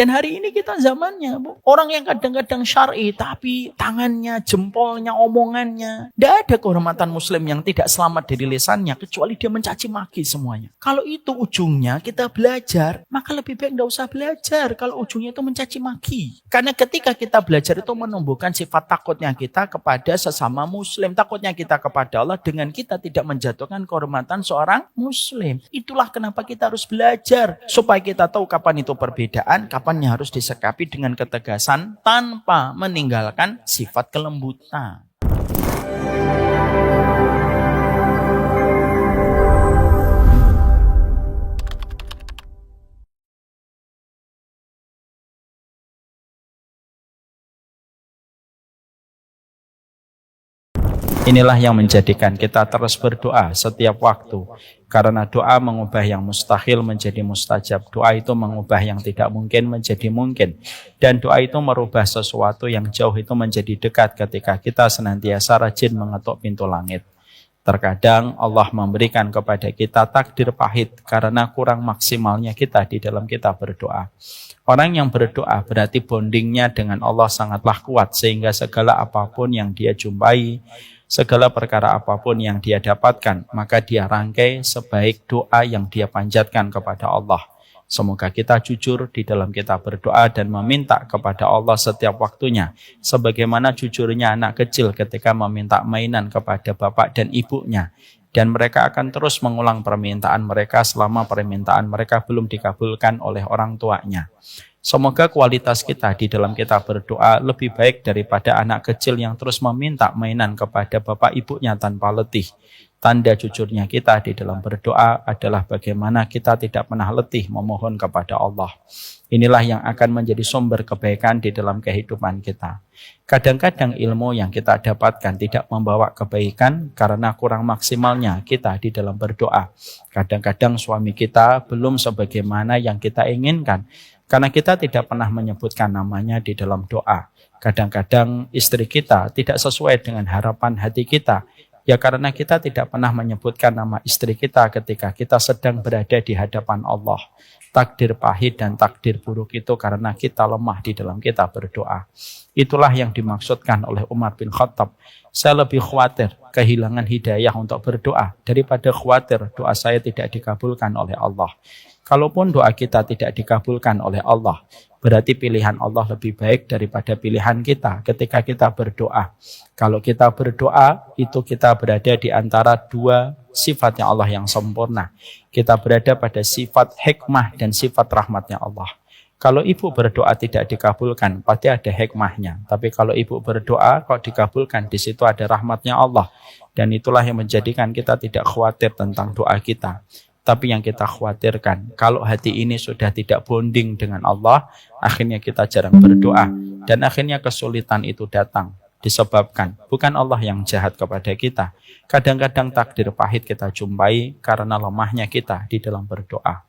Dan hari ini kita zamannya, Bu. Orang yang kadang-kadang syar'i, tapi tangannya, jempolnya, omongannya. Tidak ada kehormatan muslim yang tidak selamat dari lisannya, kecuali dia mencaci maki semuanya. Kalau itu ujungnya kita belajar, maka lebih baik tidak usah belajar. Kalau ujungnya itu mencaci maki. Karena ketika kita belajar itu menumbuhkan sifat takutnya kita kepada sesama muslim. Takutnya kita kepada Allah dengan kita tidak menjatuhkan kehormatan seorang muslim. Itulah kenapa kita harus belajar. Supaya kita tahu kapan itu perbedaan, kapan yang harus disikapi dengan ketegasan tanpa meninggalkan sifat kelembutan. Inilah yang menjadikan kita terus berdoa setiap waktu. Karena doa mengubah yang mustahil menjadi mustajab. Doa itu mengubah yang tidak mungkin menjadi mungkin. Dan doa itu merubah sesuatu yang jauh itu menjadi dekat ketika kita senantiasa rajin mengetuk pintu langit. Terkadang Allah memberikan kepada kita takdir pahit karena kurang maksimalnya kita di dalam kita berdoa. Orang yang berdoa berarti bondingnya dengan Allah sangatlah kuat sehingga segala apapun yang dia jumpai, segala perkara apapun yang dia dapatkan, maka dia rangkai sebaik doa yang dia panjatkan kepada Allah. Semoga kita jujur di dalam kita berdoa dan meminta kepada Allah setiap waktunya. Sebagaimana jujurnya anak kecil ketika meminta mainan kepada bapak dan ibunya. Dan mereka akan terus mengulang permintaan mereka selama permintaan mereka belum dikabulkan oleh orang tuanya. Semoga kualitas kita di dalam kita berdoa lebih baik daripada anak kecil yang terus meminta mainan kepada bapak ibunya tanpa letih. Tanda jujurnya kita di dalam berdoa adalah bagaimana kita tidak pernah letih memohon kepada Allah. Inilah yang akan menjadi sumber kebaikan di dalam kehidupan kita. Kadang-kadang ilmu yang kita dapatkan tidak membawa kebaikan karena kurang maksimalnya kita di dalam berdoa. Kadang-kadang suami kita belum sebagaimana yang kita inginkan karena kita tidak pernah menyebutkan namanya di dalam doa. Kadang-kadang istri kita tidak sesuai dengan harapan hati kita. Ya karena kita tidak pernah menyebutkan nama istri kita ketika kita sedang berada di hadapan Allah. Takdir pahit dan takdir buruk itu karena kita lemah di dalam kita berdoa. Itulah yang dimaksudkan oleh Umar bin Khattab. Saya lebih khawatir kehilangan hidayah untuk berdoa daripada khawatir doa saya tidak dikabulkan oleh Allah. Kalaupun doa kita tidak dikabulkan oleh Allah, berarti pilihan Allah lebih baik daripada pilihan kita ketika kita berdoa. Kalau kita berdoa, itu kita berada di antara dua sifatnya Allah yang sempurna. Kita berada pada sifat hikmah dan sifat rahmatnya Allah. Kalau ibu berdoa tidak dikabulkan, pasti ada hikmahnya. Tapi kalau ibu berdoa, kok dikabulkan, di situ ada rahmatnya Allah. Dan itulah yang menjadikan kita tidak khawatir tentang doa kita. Tapi yang kita khawatirkan, kalau hati ini sudah tidak bonding dengan Allah, akhirnya kita jarang berdoa. Dan akhirnya kesulitan itu datang. Disebabkan bukan Allah yang jahat kepada kita. Kadang-kadang takdir pahit kita jumpai karena lemahnya kita di dalam berdoa.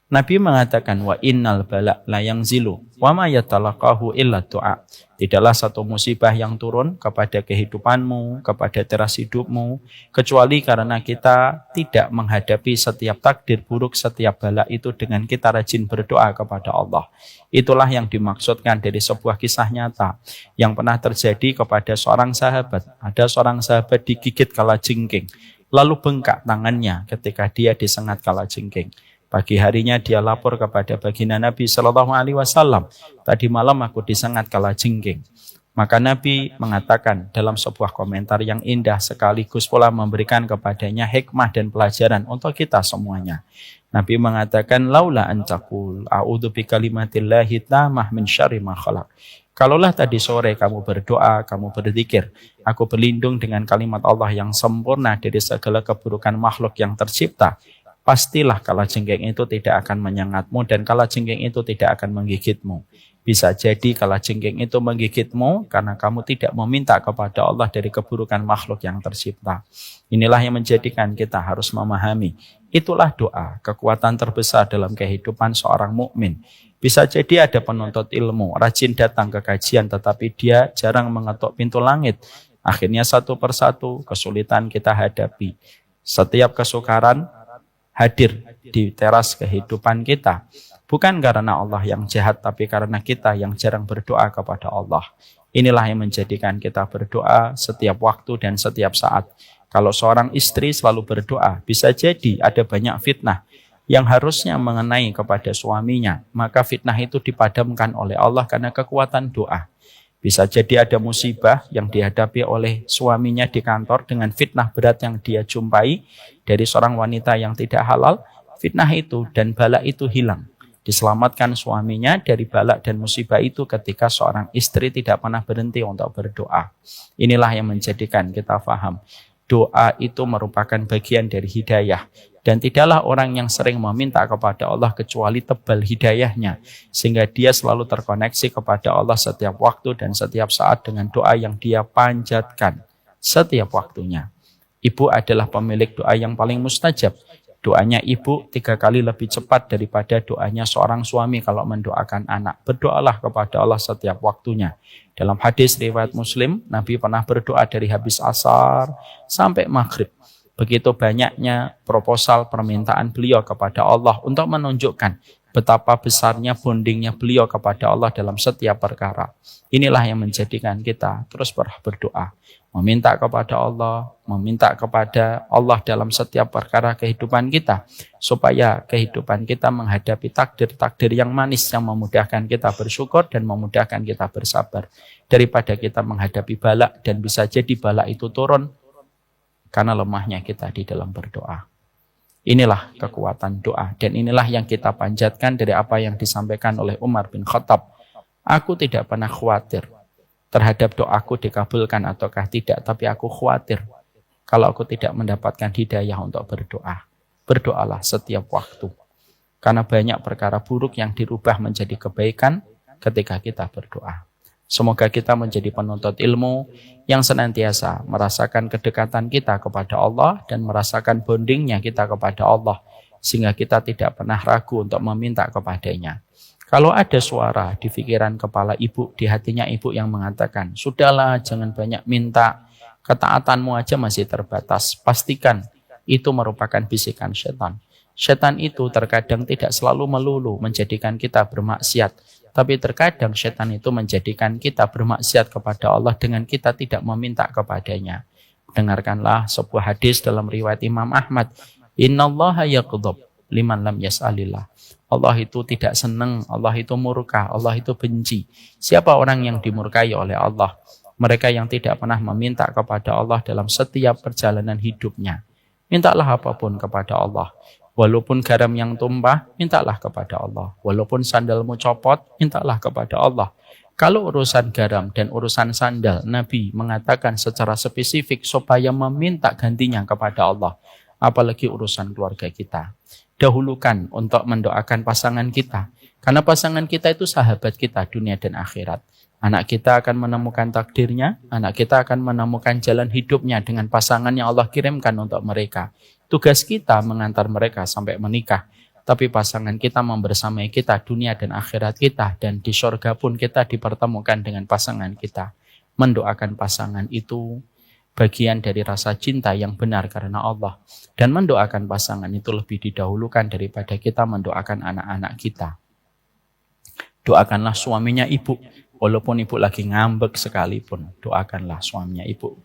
Nabi mengatakan wa innal bala la yanzilu wa ma yatalaqahu illa du'a. Tidaklah satu musibah yang turun kepada kehidupanmu, kepada teras hidupmu, kecuali karena kita tidak menghadapi setiap takdir buruk, setiap bala itu dengan kita rajin berdoa kepada Allah. Itulah yang dimaksudkan dari sebuah kisah nyata yang pernah terjadi kepada seorang sahabat. Ada seorang sahabat digigit kalajengking, lalu bengkak tangannya ketika dia disengat kalajengking. Pagi harinya dia lapor kepada baginda Nabi Shallallahu Alaihi Wasallam. Tadi malam aku disengat kalajengking. Maka Nabi mengatakan dalam sebuah komentar yang indah sekaligus pula memberikan kepadanya hikmah dan pelajaran untuk kita semuanya. Nabi mengatakan laula antakul a'udzu bikalimatillahi tammah min syarri ma khalaq. Kalaulah tadi sore kamu berdoa, kamu berzikir, aku berlindung dengan kalimat Allah yang sempurna dari segala keburukan makhluk yang tercipta. Pastilah kalajengking itu tidak akan menyengatmu dan kalajengking itu tidak akan menggigitmu. Bisa jadi kalajengking itu menggigitmu karena kamu tidak meminta kepada Allah dari keburukan makhluk yang tercipta. Inilah yang menjadikan kita harus memahami. Itulah doa, kekuatan terbesar dalam kehidupan seorang mukmin. Bisa jadi ada penuntut ilmu, rajin datang ke kajian tetapi dia jarang mengetuk pintu langit. Akhirnya satu persatu kesulitan kita hadapi. Setiap kesukaran hadir di teras kehidupan kita. Bukan karena Allah yang jahat, tapi karena kita yang jarang berdoa kepada Allah. Inilah yang menjadikan kita berdoa setiap waktu dan setiap saat. Kalau seorang istri selalu berdoa, bisa jadi ada banyak fitnah yang harusnya mengenai kepada suaminya. Maka fitnah itu dipadamkan oleh Allah karena kekuatan doa. Bisa jadi ada musibah yang dihadapi oleh suaminya di kantor dengan fitnah berat yang dia jumpai dari seorang wanita yang tidak halal. Fitnah itu dan bala itu hilang. Diselamatkan suaminya dari bala dan musibah itu ketika seorang istri tidak pernah berhenti untuk berdoa. Inilah yang menjadikan kita faham. Doa itu merupakan bagian dari hidayah. Dan tidaklah orang yang sering meminta kepada Allah kecuali tebal hidayahnya. Sehingga dia selalu terkoneksi kepada Allah setiap waktu dan setiap saat dengan doa yang dia panjatkan setiap waktunya. Ibu adalah pemilik doa yang paling mustajab. Doanya ibu 3 kali lebih cepat daripada doanya seorang suami kalau mendoakan anak. Berdoalah kepada Allah setiap waktunya. Dalam hadis riwayat Muslim, Nabi pernah berdoa dari habis asar sampai maghrib. Begitu banyaknya proposal permintaan beliau kepada Allah untuk menunjukkan betapa besarnya bondingnya beliau kepada Allah dalam setiap perkara. Inilah yang menjadikan kita terus berdoa. Meminta kepada Allah dalam setiap perkara kehidupan kita. Supaya kehidupan kita menghadapi takdir-takdir yang manis yang memudahkan kita bersyukur dan memudahkan kita bersabar. Daripada kita menghadapi bala dan bisa jadi bala itu turun karena lemahnya kita di dalam berdoa. Inilah kekuatan doa dan inilah yang kita panjatkan dari apa yang disampaikan oleh Umar bin Khattab. Aku tidak pernah khawatir terhadap doaku dikabulkan ataukah tidak, tapi aku khawatir kalau aku tidak mendapatkan hidayah untuk berdoa. Berdoalah setiap waktu. Karena banyak perkara buruk yang dirubah menjadi kebaikan ketika kita berdoa. Semoga kita menjadi penuntut ilmu yang senantiasa merasakan kedekatan kita kepada Allah dan merasakan bondingnya kita kepada Allah. Sehingga kita tidak pernah ragu untuk meminta kepadanya. Kalau ada suara di pikiran kepala ibu, di hatinya ibu yang mengatakan, sudahlah jangan banyak minta, ketaatanmu aja masih terbatas. Pastikan itu merupakan bisikan setan. Setan itu terkadang tidak selalu melulu menjadikan kita bermaksiat. Tapi terkadang setan itu menjadikan kita bermaksiat kepada Allah dengan kita tidak meminta kepadanya. Dengarkanlah sebuah hadis dalam riwayat Imam Ahmad. Innallaha yaqdhab liman lam yas'alillah. Allah itu tidak senang, Allah itu murka, Allah itu benci. Siapa orang yang dimurkai oleh Allah? Mereka yang tidak pernah meminta kepada Allah dalam setiap perjalanan hidupnya. Mintalah apapun kepada Allah. Walaupun garam yang tumpah, mintalah kepada Allah. Walaupun sandalmu copot, mintalah kepada Allah. Kalau urusan garam dan urusan sandal, Nabi mengatakan secara spesifik supaya meminta gantinya kepada Allah. Apalagi urusan keluarga kita. Dahulukan untuk mendoakan pasangan kita. Karena pasangan kita itu sahabat kita dunia dan akhirat. Anak kita akan menemukan takdirnya, anak kita akan menemukan jalan hidupnya dengan pasangan yang Allah kirimkan untuk mereka. Tugas kita mengantar mereka sampai menikah. Tapi pasangan kita membersamai kita dunia dan akhirat kita. Dan di surga pun kita dipertemukan dengan pasangan kita. Mendoakan pasangan itu bagian dari rasa cinta yang benar karena Allah. Dan mendoakan pasangan itu lebih didahulukan daripada kita mendoakan anak-anak kita. Doakanlah suaminya ibu. Walaupun ibu lagi ngambek sekalipun, doakanlah suaminya ibu.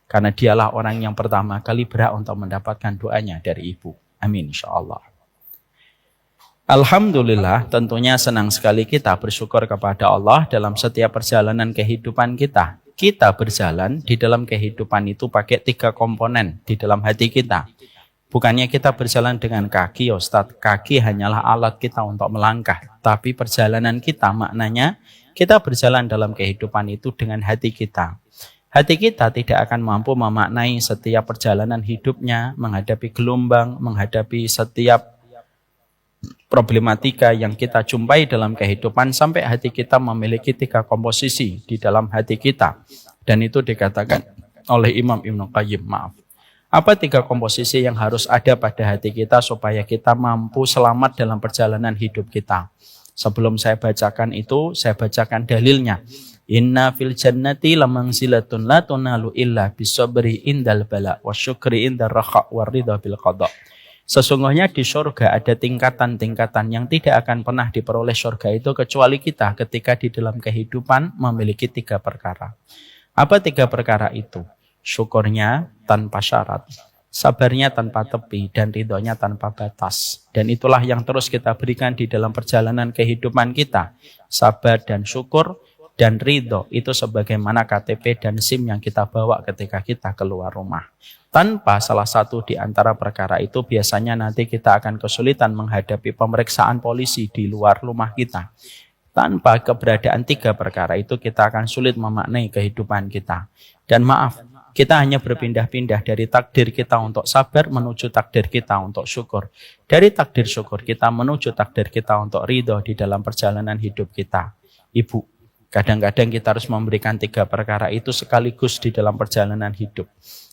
Karena dialah orang yang pertama kali berhak untuk mendapatkan doanya dari ibu. Amin insyaAllah. Alhamdulillah, tentunya senang sekali kita bersyukur kepada Allah dalam setiap perjalanan kehidupan kita. Kita berjalan di dalam kehidupan itu pakai 3 komponen di dalam hati kita. Bukannya kita berjalan dengan kaki, Ustadz. Kaki hanyalah alat kita untuk melangkah. Tapi perjalanan kita maknanya kita berjalan dalam kehidupan itu dengan hati kita. Hati kita tidak akan mampu memaknai setiap perjalanan hidupnya, menghadapi gelombang, menghadapi setiap problematika yang kita jumpai dalam kehidupan sampai hati kita memiliki 3 komposisi di dalam hati kita. Dan itu dikatakan oleh Imam Ibnu Qayyim, Apa 3 komposisi yang harus ada pada hati kita supaya kita mampu selamat dalam perjalanan hidup kita? Sebelum saya bacakan itu, saya bacakan dalilnya. Inna fil jannati lamangzilatun la tunalu illa bisabri indal bala wa syukri indar rakha wa ridha bil qada. Sesungguhnya di surga ada tingkatan-tingkatan yang tidak akan pernah diperoleh surga itu kecuali kita ketika di dalam kehidupan memiliki 3 perkara. Apa 3 perkara itu? Syukurnya tanpa syarat, sabarnya tanpa tepi, dan ridhonya tanpa batas. Dan itulah yang terus kita berikan di dalam perjalanan kehidupan kita. Sabar dan syukur dan ridho itu sebagaimana KTP dan SIM yang kita bawa ketika kita keluar rumah. Tanpa salah satu di antara perkara itu, biasanya nanti kita akan kesulitan menghadapi pemeriksaan polisi di luar rumah kita. Tanpa keberadaan 3 perkara itu, kita akan sulit memaknai kehidupan kita. Dan maaf, kita hanya berpindah-pindah dari takdir kita untuk sabar menuju takdir kita untuk syukur. Dari takdir syukur kita menuju takdir kita untuk ridho di dalam perjalanan hidup kita. Ibu, kadang-kadang kita harus memberikan 3 perkara itu sekaligus di dalam perjalanan hidup.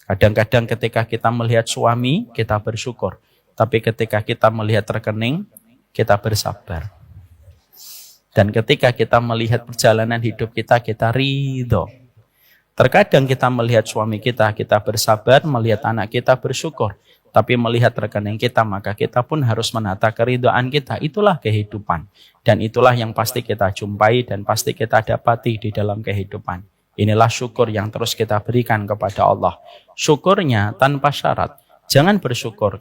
Kadang-kadang ketika kita melihat suami, kita bersyukur. Tapi ketika kita melihat rekening, kita bersabar. Dan ketika kita melihat perjalanan hidup kita, kita ridho. Terkadang kita melihat suami kita bersabar, melihat anak kita bersyukur. Tapi melihat rekening kita, maka kita pun harus menata keridhaan kita. Itulah kehidupan. Dan itulah yang pasti kita jumpai dan pasti kita dapati di dalam kehidupan. Inilah syukur yang terus kita berikan kepada Allah. Syukurnya tanpa syarat. Jangan bersyukur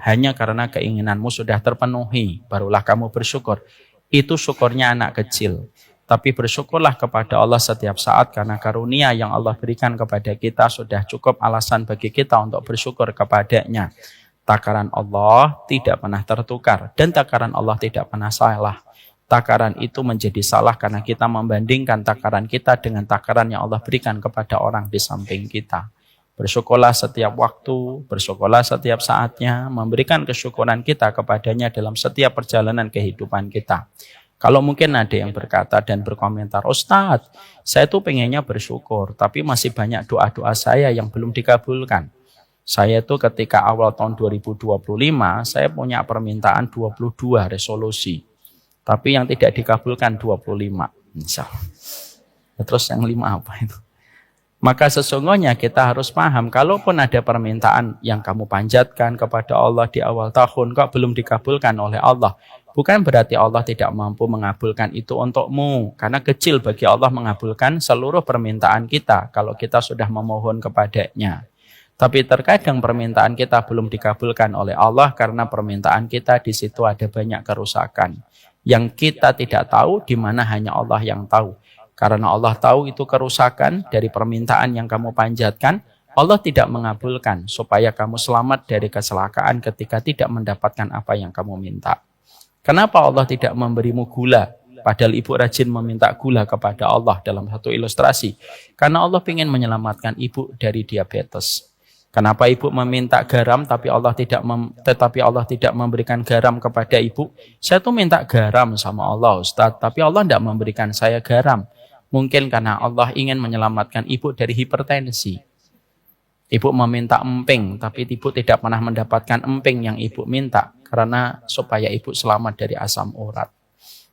hanya karena keinginanmu sudah terpenuhi, barulah kamu bersyukur. Itu syukurnya anak kecil. Tapi bersyukurlah kepada Allah setiap saat karena karunia yang Allah berikan kepada kita sudah cukup alasan bagi kita untuk bersyukur kepadanya. Takaran Allah tidak pernah tertukar dan takaran Allah tidak pernah salah. Takaran itu menjadi salah karena kita membandingkan takaran kita dengan takaran yang Allah berikan kepada orang di samping kita. Bersyukurlah setiap waktu, bersyukurlah setiap saatnya, memberikan kesyukuran kita kepadanya dalam setiap perjalanan kehidupan kita. Kalau mungkin ada yang berkata dan berkomentar, Ustadz, saya tuh pengennya bersyukur, tapi masih banyak doa-doa saya yang belum dikabulkan. Saya tuh ketika awal tahun 2025, saya punya permintaan 22 resolusi. Tapi yang tidak dikabulkan 25. Misal. Terus yang 5 apa itu? Maka sesungguhnya kita harus paham, kalaupun ada permintaan yang kamu panjatkan kepada Allah di awal tahun, kok belum dikabulkan oleh Allah. Bukan berarti Allah tidak mampu mengabulkan itu untukmu. Karena kecil bagi Allah mengabulkan seluruh permintaan kita kalau kita sudah memohon kepadanya. Tapi terkadang permintaan kita belum dikabulkan oleh Allah karena permintaan kita di situ ada banyak kerusakan. Yang kita tidak tahu, di mana hanya Allah yang tahu. Karena Allah tahu itu kerusakan dari permintaan yang kamu panjatkan, Allah tidak mengabulkan supaya kamu selamat dari kecelakaan ketika tidak mendapatkan apa yang kamu minta. Kenapa Allah tidak memberimu gula? Padahal ibu rajin meminta gula kepada Allah dalam satu ilustrasi. Karena Allah ingin menyelamatkan ibu dari diabetes. Kenapa ibu meminta garam tetapi Allah tidak memberikan garam kepada ibu? Saya tuh minta garam sama Allah, Ustaz, tapi Allah tidak memberikan saya garam. Mungkin karena Allah ingin menyelamatkan ibu dari hipertensi. Ibu meminta emping, tapi ibu tidak pernah mendapatkan emping yang ibu minta karena supaya ibu selamat dari asam urat.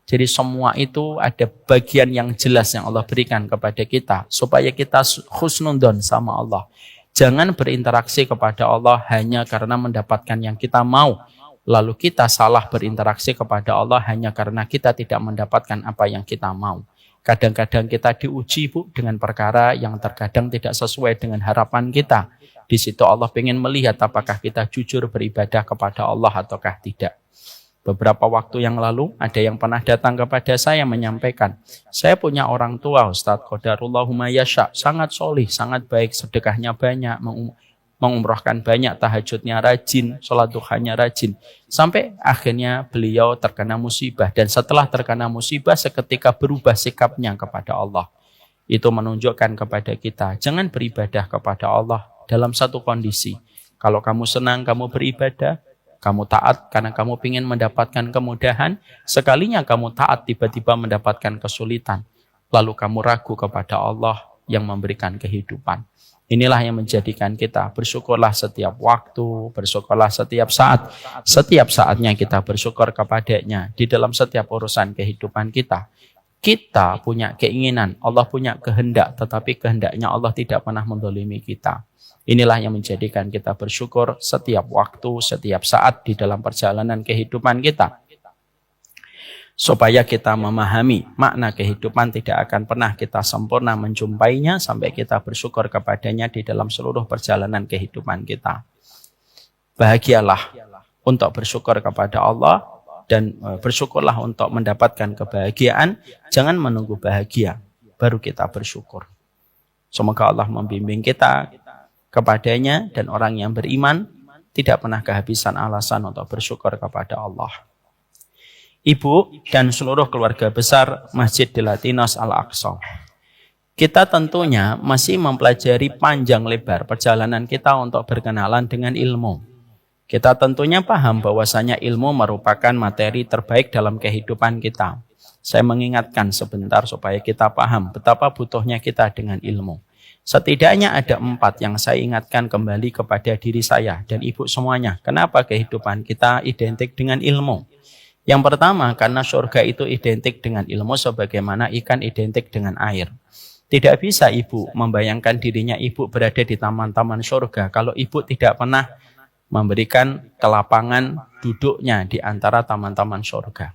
Jadi semua itu ada bagian yang jelas yang Allah berikan kepada kita supaya kita husnudon sama Allah. Jangan berinteraksi kepada Allah hanya karena mendapatkan yang kita mau. Lalu kita salah berinteraksi kepada Allah hanya karena kita tidak mendapatkan apa yang kita mau. Kadang-kadang kita diuji, Bu, dengan perkara yang terkadang tidak sesuai dengan harapan kita. Di situ Allah ingin melihat apakah kita jujur beribadah kepada Allah ataukah tidak. Beberapa waktu yang lalu ada yang pernah datang kepada saya menyampaikan, saya punya orang tua Ustadz Qadarullahu yasha, sangat solih, sangat baik, sedekahnya banyak, mengumrahkan banyak, tahajudnya rajin, sholat duhanya rajin. Sampai akhirnya beliau terkena musibah dan setelah terkena musibah seketika berubah sikapnya kepada Allah. Itu menunjukkan kepada kita, jangan beribadah kepada Allah dalam satu kondisi. Kalau kamu senang, kamu beribadah, kamu taat karena kamu ingin mendapatkan kemudahan, sekalinya kamu taat tiba-tiba mendapatkan kesulitan. Lalu kamu ragu kepada Allah yang memberikan kehidupan. Inilah yang menjadikan kita bersyukurlah setiap waktu, bersyukurlah setiap saat. Setiap saatnya kita bersyukur kepadanya di dalam setiap urusan kehidupan kita. Kita punya keinginan, Allah punya kehendak, tetapi kehendaknya Allah tidak pernah mendolimi kita. Inilah yang menjadikan kita bersyukur setiap waktu, setiap saat di dalam perjalanan kehidupan kita. Supaya kita memahami makna kehidupan tidak akan pernah kita sempurna menjumpainya sampai kita bersyukur kepadanya di dalam seluruh perjalanan kehidupan kita. Bahagialah untuk bersyukur kepada Allah dan bersyukurlah untuk mendapatkan kebahagiaan. Jangan menunggu bahagia, baru kita bersyukur. Semoga Allah membimbing kita kepadanya dan orang yang beriman tidak pernah kehabisan alasan untuk bersyukur kepada Allah. Ibu dan seluruh keluarga besar Masjid de Latinos Al-Aqsa. Kita tentunya masih mempelajari panjang lebar perjalanan kita untuk berkenalan dengan ilmu. Kita tentunya paham bahwasanya ilmu merupakan materi terbaik dalam kehidupan kita. Saya mengingatkan sebentar supaya kita paham betapa butuhnya kita dengan ilmu. Setidaknya ada 4 yang saya ingatkan kembali kepada diri saya dan ibu semuanya. Kenapa kehidupan kita identik dengan ilmu? Yang pertama, karena surga itu identik dengan ilmu sebagaimana ikan identik dengan air. Tidak bisa ibu membayangkan dirinya ibu berada di taman-taman surga kalau ibu tidak pernah memberikan kelapangan duduknya di antara taman-taman surga.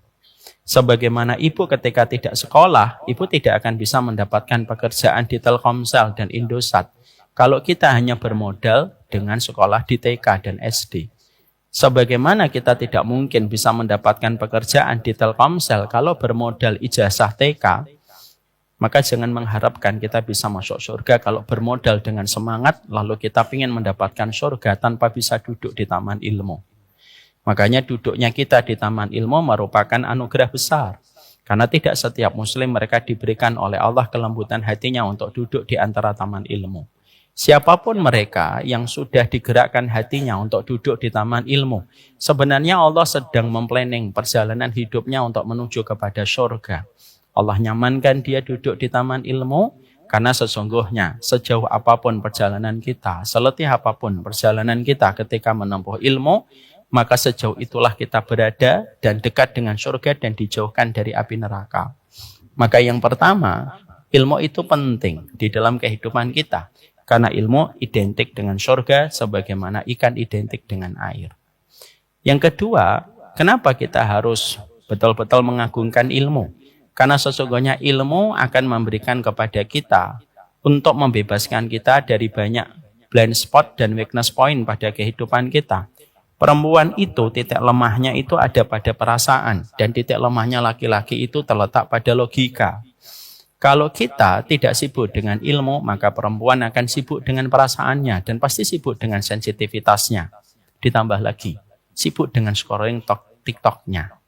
Sebagaimana ibu ketika tidak sekolah, ibu tidak akan bisa mendapatkan pekerjaan di Telkomsel dan Indosat kalau kita hanya bermodal dengan sekolah di TK dan SD. Sebagaimana kita tidak mungkin bisa mendapatkan pekerjaan di Telkomsel kalau bermodal ijazah TK, maka jangan mengharapkan kita bisa masuk surga kalau bermodal dengan semangat, lalu kita ingin mendapatkan surga tanpa bisa duduk di taman ilmu. Makanya duduknya kita di taman ilmu merupakan anugerah besar. Karena tidak setiap muslim mereka diberikan oleh Allah kelembutan hatinya untuk duduk di antara taman ilmu. Siapapun mereka yang sudah digerakkan hatinya untuk duduk di taman ilmu, sebenarnya Allah sedang memplanning perjalanan hidupnya untuk menuju kepada surga. Allah nyamankan dia duduk di taman ilmu, karena sesungguhnya sejauh apapun perjalanan kita, seletih apapun perjalanan kita ketika menempuh ilmu, maka sejauh itulah kita berada dan dekat dengan surga dan dijauhkan dari api neraka. Maka yang pertama, ilmu itu penting di dalam kehidupan kita. Karena ilmu identik dengan surga sebagaimana ikan identik dengan air. Yang kedua, kenapa kita harus betul-betul mengagungkan ilmu? Karena sesungguhnya ilmu akan memberikan kepada kita untuk membebaskan kita dari banyak blind spot dan weakness point pada kehidupan kita. Perempuan itu titik lemahnya itu ada pada perasaan dan titik lemahnya laki-laki itu terletak pada logika. Kalau kita tidak sibuk dengan ilmu, maka perempuan akan sibuk dengan perasaannya dan pasti sibuk dengan sensitivitasnya. Ditambah lagi, sibuk dengan scrolling TikTok-nya.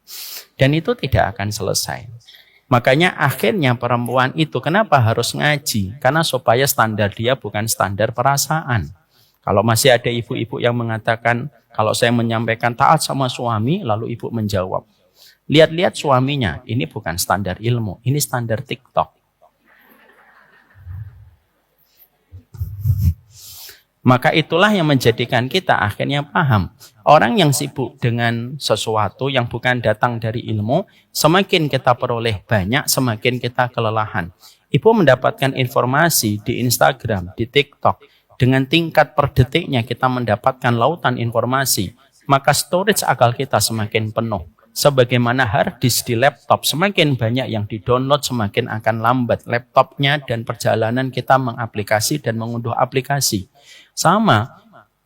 Dan itu tidak akan selesai. Makanya akhirnya perempuan itu kenapa harus ngaji? Karena supaya standar dia bukan standar perasaan. Kalau masih ada ibu-ibu yang mengatakan, kalau saya menyampaikan taat sama suami, lalu ibu menjawab, lihat-lihat suaminya, ini bukan standar ilmu, ini standar TikTok. Maka itulah yang menjadikan kita akhirnya paham. Orang yang sibuk dengan sesuatu yang bukan datang dari ilmu, semakin kita peroleh banyak, semakin kita kelelahan. Ibu mendapatkan informasi di Instagram, di TikTok, dengan tingkat per detiknya kita mendapatkan lautan informasi, maka storage akal kita semakin penuh. Sebagaimana hard disk di laptop, semakin banyak yang di-download, semakin akan lambat laptopnya dan perjalanan kita mengaplikasi dan mengunduh aplikasi. Sama,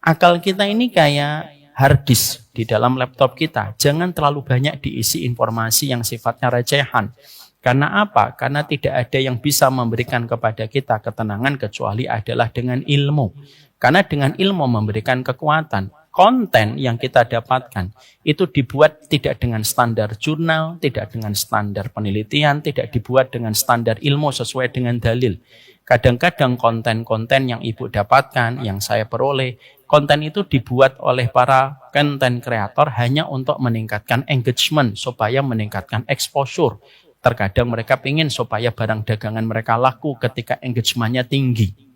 akal kita ini kayak hard disk di dalam laptop kita. Jangan terlalu banyak diisi informasi yang sifatnya recehan. Karena apa? Karena tidak ada yang bisa memberikan kepada kita ketenangan kecuali adalah dengan ilmu. Karena dengan ilmu memberikan kekuatan. Konten yang kita dapatkan itu dibuat tidak dengan standar jurnal, tidak dengan standar penelitian, tidak dibuat dengan standar ilmu sesuai dengan dalil. Kadang-kadang konten-konten yang ibu dapatkan, yang saya peroleh, konten itu dibuat oleh para konten kreator hanya untuk meningkatkan engagement, supaya meningkatkan exposure. Terkadang mereka ingin supaya barang dagangan mereka laku ketika engagementnya tinggi.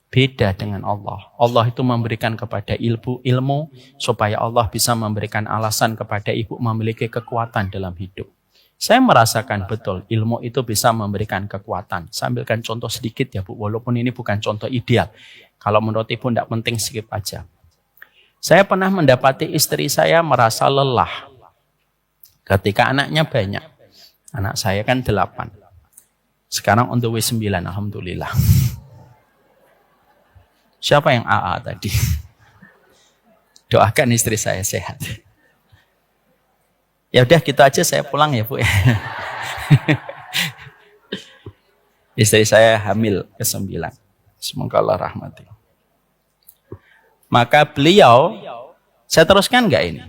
Beda dengan Allah. Allah itu memberikan kepada ilmu supaya Allah bisa memberikan alasan kepada ibu memiliki kekuatan dalam hidup. Saya merasakan betul ilmu itu bisa memberikan kekuatan. Saya ambilkan contoh sedikit ya Bu, walaupun ini bukan contoh ideal. Kalau menurut Ibu tidak penting, skip aja. Saya pernah mendapati istri saya merasa lelah ketika anaknya banyak. Anak saya kan 8. Sekarang on the way 9, alhamdulillah. Siapa yang AA tadi? Doakan istri saya sehat. Ya udah gitu aja, saya pulang ya Bu. Istri saya hamil ke-9. Semoga Allah rahmati. Maka beliau, saya teruskan nggak ini?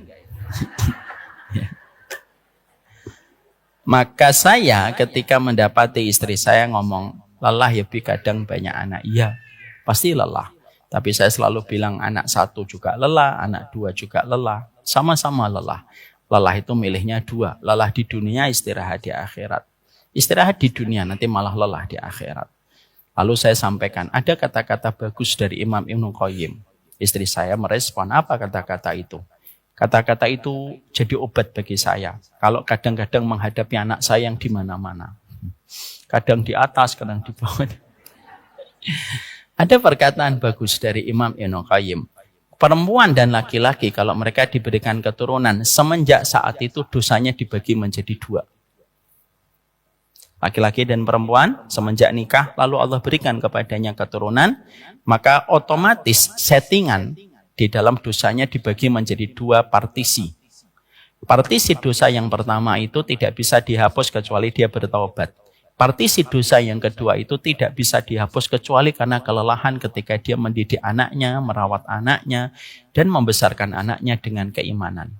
Maka saya ketika mendapati istri saya ngomong, lelah ya Bi, kadang banyak anak. Iya, pasti lelah. Tapi saya selalu bilang anak 1 juga lelah, anak 2 juga lelah. Sama-sama lelah. Lelah itu milihnya 2. Lelah di dunia, istirahat di akhirat. Istirahat di dunia, nanti malah lelah di akhirat. Lalu saya sampaikan, ada kata-kata bagus dari Imam Ibnu Qayyim. Istri saya merespon, apa kata-kata itu? Kata-kata itu jadi obat bagi saya. Kalau kadang-kadang menghadapi anak saya yang di mana-mana. Kadang di atas, kadang di bawah. Ada perkataan bagus dari Imam Ibnu Qayyim. Perempuan dan laki-laki kalau mereka diberikan keturunan, semenjak saat itu dosanya dibagi menjadi 2. Laki-laki dan perempuan semenjak nikah lalu Allah berikan kepadanya keturunan, maka otomatis settingan di dalam dosanya dibagi menjadi 2 partisi. Partisi dosa yang pertama itu tidak bisa dihapus kecuali dia bertaubat. Partisi dosa yang kedua itu tidak bisa dihapus kecuali karena kelelahan ketika dia mendidik anaknya, merawat anaknya, dan membesarkan anaknya dengan keimanan.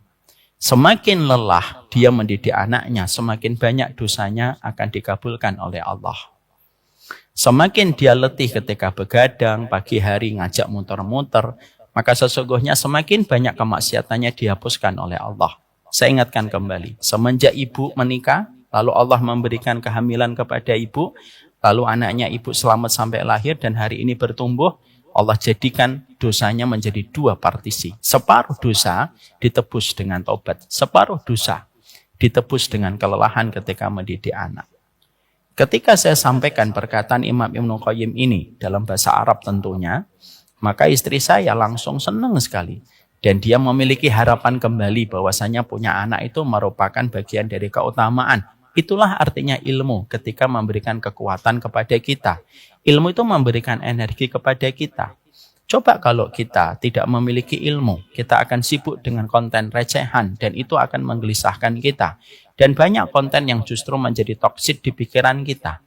Semakin lelah dia mendidik anaknya, semakin banyak dosanya akan dikabulkan oleh Allah. Semakin dia letih ketika begadang, pagi hari ngajak muter-muter, maka sesungguhnya semakin banyak kemaksiatannya dihapuskan oleh Allah. Saya ingatkan kembali, semenjak ibu menikah, lalu Allah memberikan kehamilan kepada ibu, lalu anaknya ibu selamat sampai lahir dan hari ini bertumbuh, Allah jadikan dosanya menjadi 2 partisi. Separuh dosa ditebus dengan taubat. Separuh dosa ditebus dengan kelelahan ketika mendidik anak. Ketika saya sampaikan perkataan Imam Ibnu Qayyim ini dalam bahasa Arab tentunya, maka istri saya langsung senang sekali. Dan dia memiliki harapan kembali bahwasanya punya anak itu merupakan bagian dari keutamaan. Itulah artinya ilmu ketika memberikan kekuatan kepada kita. Ilmu itu memberikan energi kepada kita. Coba kalau kita tidak memiliki ilmu, kita akan sibuk dengan konten recehan dan itu akan menggelisahkan kita. Dan banyak konten yang justru menjadi toksik di pikiran kita.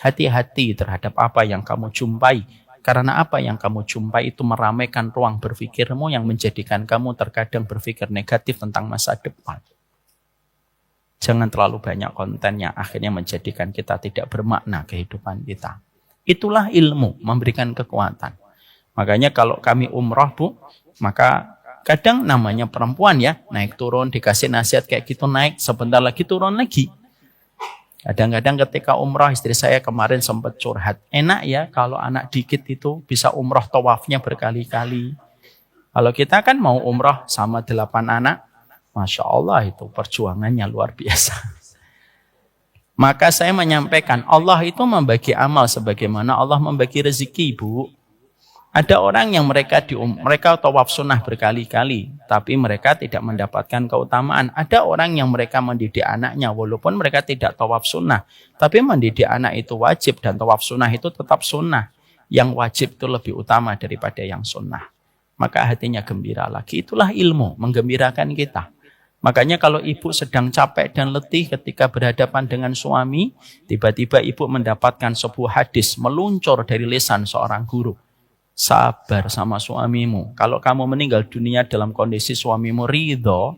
Hati-hati terhadap apa yang kamu jumpai. Karena apa yang kamu jumpai itu meramaikan ruang berpikirmu yang menjadikan kamu terkadang berpikir negatif tentang masa depan. Jangan terlalu banyak konten yang akhirnya menjadikan kita tidak bermakna kehidupan kita. Itulah ilmu, memberikan kekuatan. Makanya kalau kami umroh Bu, maka kadang namanya perempuan ya, naik turun, dikasih nasihat kayak gitu naik, sebentar lagi turun lagi. Kadang-kadang ketika umroh istri saya kemarin sempat curhat. Enak ya kalau anak dikit itu bisa umroh tawafnya berkali-kali. Kalau kita kan mau umroh sama 8 anak, Masya Allah itu perjuangannya luar biasa. Maka saya menyampaikan Allah itu membagi amal sebagaimana Allah membagi rezeki Bu. Ada orang yang mereka tawaf sunnah berkali-kali, tapi mereka tidak mendapatkan keutamaan. Ada orang yang mereka mendidik anaknya, walaupun mereka tidak tawaf sunnah, tapi mendidik anak itu wajib dan tawaf sunnah itu tetap sunnah. Yang wajib itu lebih utama daripada yang sunnah. Maka hatinya gembira lagi. Itulah ilmu, menggembirakan kita. Makanya kalau ibu sedang capek dan letih ketika berhadapan dengan suami, tiba-tiba ibu mendapatkan sebuah hadis meluncur dari lisan seorang guru. Sabar sama suamimu. Kalau kamu meninggal dunia dalam kondisi suamimu ridho,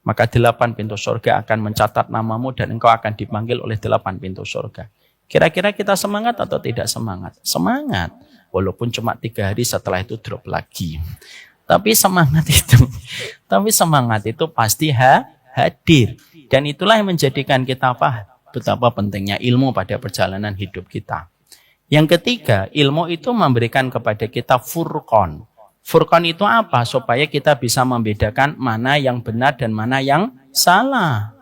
maka 8 pintu surga akan mencatat namamu dan engkau akan dipanggil oleh 8 pintu surga. Kira-kira kita semangat atau tidak semangat? Semangat. Walaupun cuma 3 hari setelah itu drop lagi. Tapi semangat itu pasti hadir. Dan itulah yang menjadikan kita paham betapa pentingnya ilmu pada perjalanan hidup kita. Yang ketiga, ilmu itu memberikan kepada kita furqan. Furqan itu apa? Supaya kita bisa membedakan mana yang benar dan mana yang salah.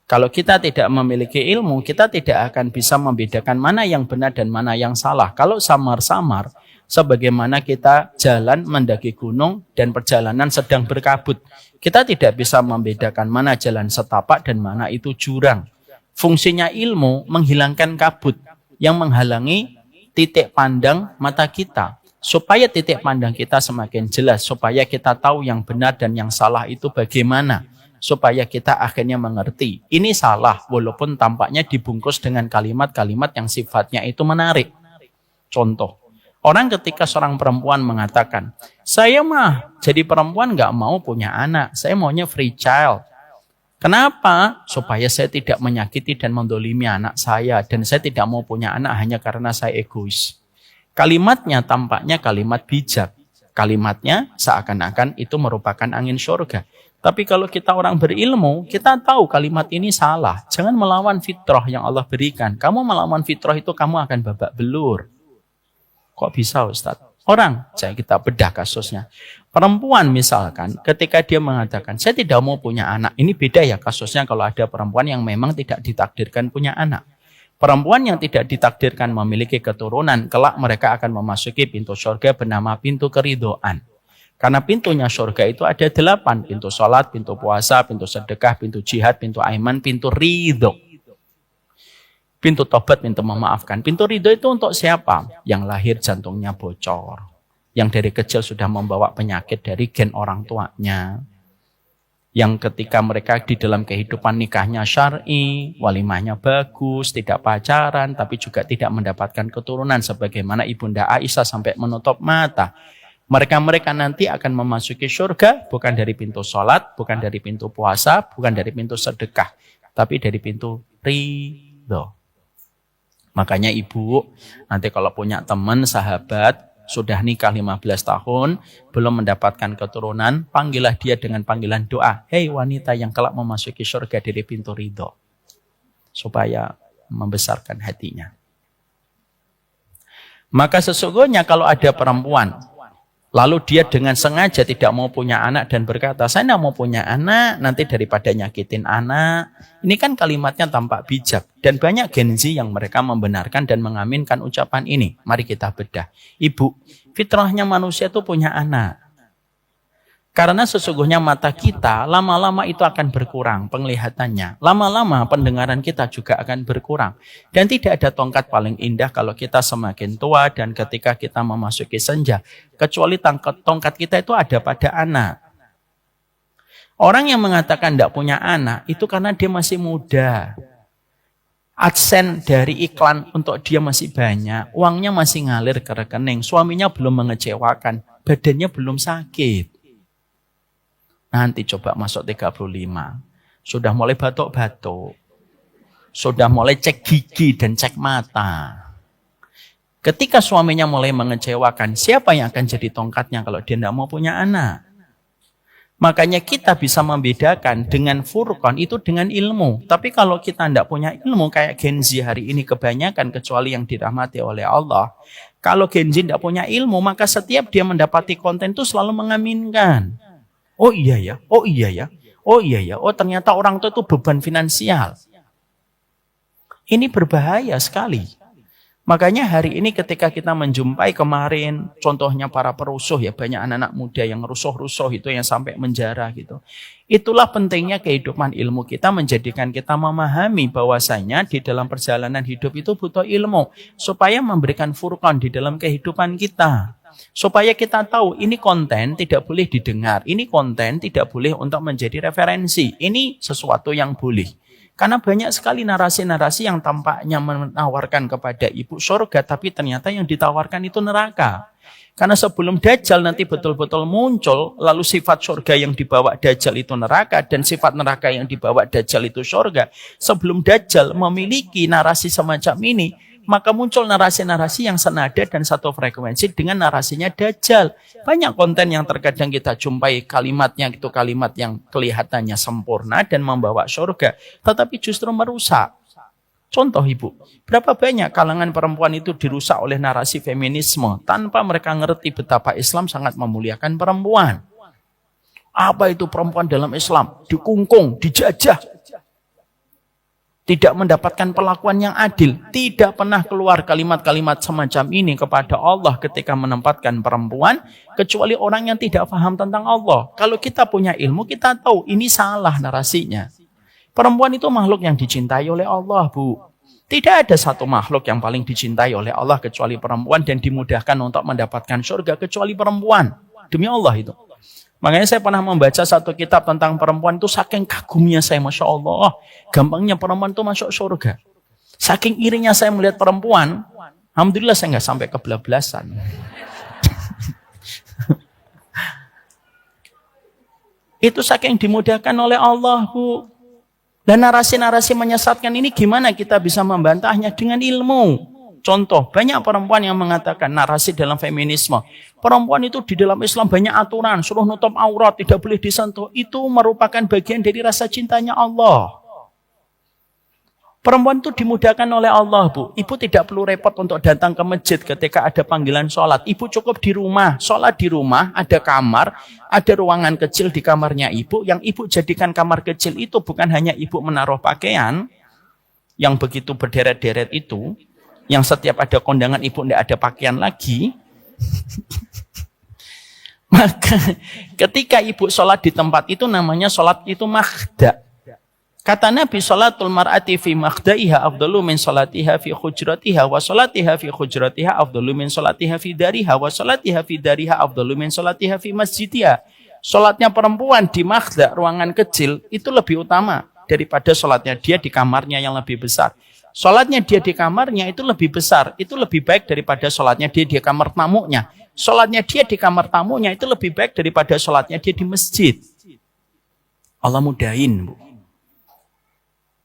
Kalau kita tidak memiliki ilmu, kita tidak akan bisa membedakan mana yang benar dan mana yang salah. Kalau samar-samar, sebagaimana kita jalan mendaki gunung dan perjalanan sedang berkabut, kita tidak bisa membedakan mana jalan setapak dan mana itu jurang. Fungsinya ilmu menghilangkan kabut yang menghalangi titik pandang mata kita. Supaya titik pandang kita semakin jelas, supaya kita tahu yang benar dan yang salah itu bagaimana. Supaya kita akhirnya mengerti. Ini salah, walaupun tampaknya dibungkus dengan kalimat-kalimat yang sifatnya itu menarik. Contoh, orang ketika seorang perempuan mengatakan, saya mah jadi perempuan gak mau punya anak, saya maunya free child. Kenapa? Supaya saya tidak menyakiti dan mendolimi anak saya, dan saya tidak mau punya anak hanya karena saya egois. Kalimatnya tampaknya kalimat bijak. Kalimatnya seakan-akan itu merupakan angin surga. Tapi kalau kita orang berilmu, kita tahu kalimat ini salah. Jangan melawan fitrah yang Allah berikan. Kamu melawan fitrah itu kamu akan babak belur. Kok bisa Ustaz? Orang, kita bedah kasusnya. Perempuan misalkan, ketika dia mengatakan, saya tidak mau punya anak. Ini beda ya kasusnya kalau ada perempuan yang memang tidak ditakdirkan punya anak. Perempuan yang tidak ditakdirkan memiliki keturunan, kelak mereka akan memasuki pintu surga bernama pintu keridhaan. Karena pintunya surga itu ada 8. Pintu sholat, pintu puasa, pintu sedekah, pintu jihad, pintu aiman, pintu ridho. Pintu tobat, pintu memaafkan. Pintu ridho itu untuk siapa? Yang lahir jantungnya bocor. Yang dari kecil sudah membawa penyakit dari gen orang tuanya. Yang ketika mereka di dalam kehidupan nikahnya syar'i, walimahnya bagus, tidak pacaran, tapi juga tidak mendapatkan keturunan. Sebagaimana Ibunda Aisyah sampai menutup mata. Mereka nanti akan memasuki surga bukan dari pintu sholat, bukan dari pintu puasa, bukan dari pintu sedekah, tapi dari pintu ridho. Makanya ibu, nanti kalau punya teman, sahabat, sudah nikah 15 tahun, belum mendapatkan keturunan, panggillah dia dengan panggilan doa. Hei wanita yang kelak memasuki surga dari pintu ridho. Supaya membesarkan hatinya. Maka sesungguhnya kalau ada perempuan, lalu dia dengan sengaja tidak mau punya anak dan berkata, saya tidak mau punya anak, nanti daripada nyakitin anak. Ini kan kalimatnya tampak bijak. Dan banyak Gen Z yang mereka membenarkan dan mengaminkan ucapan ini. Mari kita bedah. Ibu, fitrahnya manusia itu punya anak. Karena sesungguhnya mata kita lama-lama itu akan berkurang penglihatannya. Lama-lama pendengaran kita juga akan berkurang. Dan tidak ada tongkat paling indah kalau kita semakin tua dan ketika kita memasuki senja. Kecuali tongkat kita itu ada pada anak. Orang yang mengatakan tidak punya anak itu karena dia masih muda. Adsen dari iklan untuk dia masih banyak. Uangnya masih ngalir ke rekening. Suaminya belum mengecewakan. Badannya belum sakit. Nanti coba masuk 35. Sudah mulai batuk-batuk. Sudah mulai cek gigi dan cek mata. Ketika suaminya mulai mengecewakan, siapa yang akan jadi tongkatnya kalau dia tidak mau punya anak? Makanya kita bisa membedakan dengan furqan itu dengan ilmu. Tapi kalau kita tidak punya ilmu, kayak Gen Z hari ini kebanyakan, kecuali yang dirahmati oleh Allah. Kalau Gen Z tidak punya ilmu, maka setiap dia mendapati konten itu selalu mengaminkan. Oh iya ya, oh iya ya, oh iya ya, oh ternyata orang tua itu beban finansial. Ini berbahaya sekali. Makanya hari ini ketika kita menjumpai kemarin, contohnya para perusuh ya, banyak anak-anak muda yang rusuh-rusuh itu yang sampai menjara gitu. Itulah pentingnya kehidupan ilmu kita menjadikan kita memahami bahwasanya di dalam perjalanan hidup itu butuh ilmu. Supaya memberikan furqan di dalam kehidupan kita. Supaya kita tahu ini konten tidak boleh didengar. Ini konten tidak boleh untuk menjadi referensi. Ini sesuatu yang boleh. Karena banyak sekali narasi-narasi yang tampaknya menawarkan kepada ibu surga. Tapi ternyata yang ditawarkan itu neraka. Karena sebelum Dajjal nanti betul-betul muncul. Lalu sifat surga yang dibawa Dajjal itu neraka. Dan sifat neraka yang dibawa Dajjal itu surga. Sebelum Dajjal memiliki narasi semacam ini. Maka muncul narasi-narasi yang senada dan satu frekuensi dengan narasinya Dajjal. Banyak konten yang terkadang kita jumpai kalimatnya itu kalimat yang kelihatannya sempurna dan membawa surga. Tetapi justru merusak. Contoh ibu, berapa banyak kalangan perempuan itu dirusak oleh narasi feminisme tanpa mereka ngerti betapa Islam sangat memuliakan perempuan. Apa itu perempuan dalam Islam? Dikungkung, dijajah. tidak mendapatkan perlakuan yang adil. Tidak pernah keluar kalimat-kalimat semacam ini kepada Allah ketika menempatkan perempuan, kecuali orang yang tidak paham tentang Allah. Kalau kita punya ilmu, kita tahu ini salah narasinya. Perempuan itu makhluk yang dicintai oleh Allah, Bu. Tidak ada satu makhluk yang paling dicintai oleh Allah kecuali perempuan dan dimudahkan untuk mendapatkan surga kecuali perempuan. Demi Allah itu. Makanya saya pernah membaca satu kitab tentang perempuan itu, saking kagumnya saya, Masya Allah. Gampangnya perempuan itu masuk surga. Saking irinya saya melihat perempuan, alhamdulillah saya nggak sampai kebablasan. Itu saking dimudahkan oleh Allah, Bu. Dan narasi-narasi menyesatkan ini gimana kita bisa membantahnya? Dengan ilmu. Contoh, banyak perempuan yang mengatakan narasi dalam feminisme. Perempuan itu di dalam Islam banyak aturan, suruh nutup aurat, tidak boleh disentuh. Itu merupakan bagian dari rasa cintanya Allah. Perempuan itu dimudahkan oleh Allah, Bu. Ibu tidak perlu repot untuk datang ke masjid ketika ada panggilan sholat. Ibu cukup di rumah, sholat di rumah, ada kamar, ada ruangan kecil di kamarnya ibu. Yang ibu jadikan kamar kecil itu bukan hanya ibu menaruh pakaian, yang begitu berderet-deret itu, yang setiap ada kondangan ibu tidak ada pakaian lagi. Maka ketika ibu sholat di tempat itu namanya sholat itu makhda. Kata Nabi, sholatul mar'ati fi makhdaiha afdalu min sholatiha fi khujratiha wa sholatiha fi khujratiha afdalu min sholatiha fi dariha wa sholatiha fi dariha afdalu min sholatiha fi masjidiha. Sholatnya perempuan di makhda, ruangan kecil, itu lebih utama daripada sholatnya dia di kamarnya yang lebih besar. Sholatnya dia di kamarnya itu lebih besar, itu lebih baik daripada sholatnya dia di kamar tamunya. Sholatnya dia di kamar tamunya itu lebih baik daripada sholatnya dia di masjid. Allah mudahin, Bu.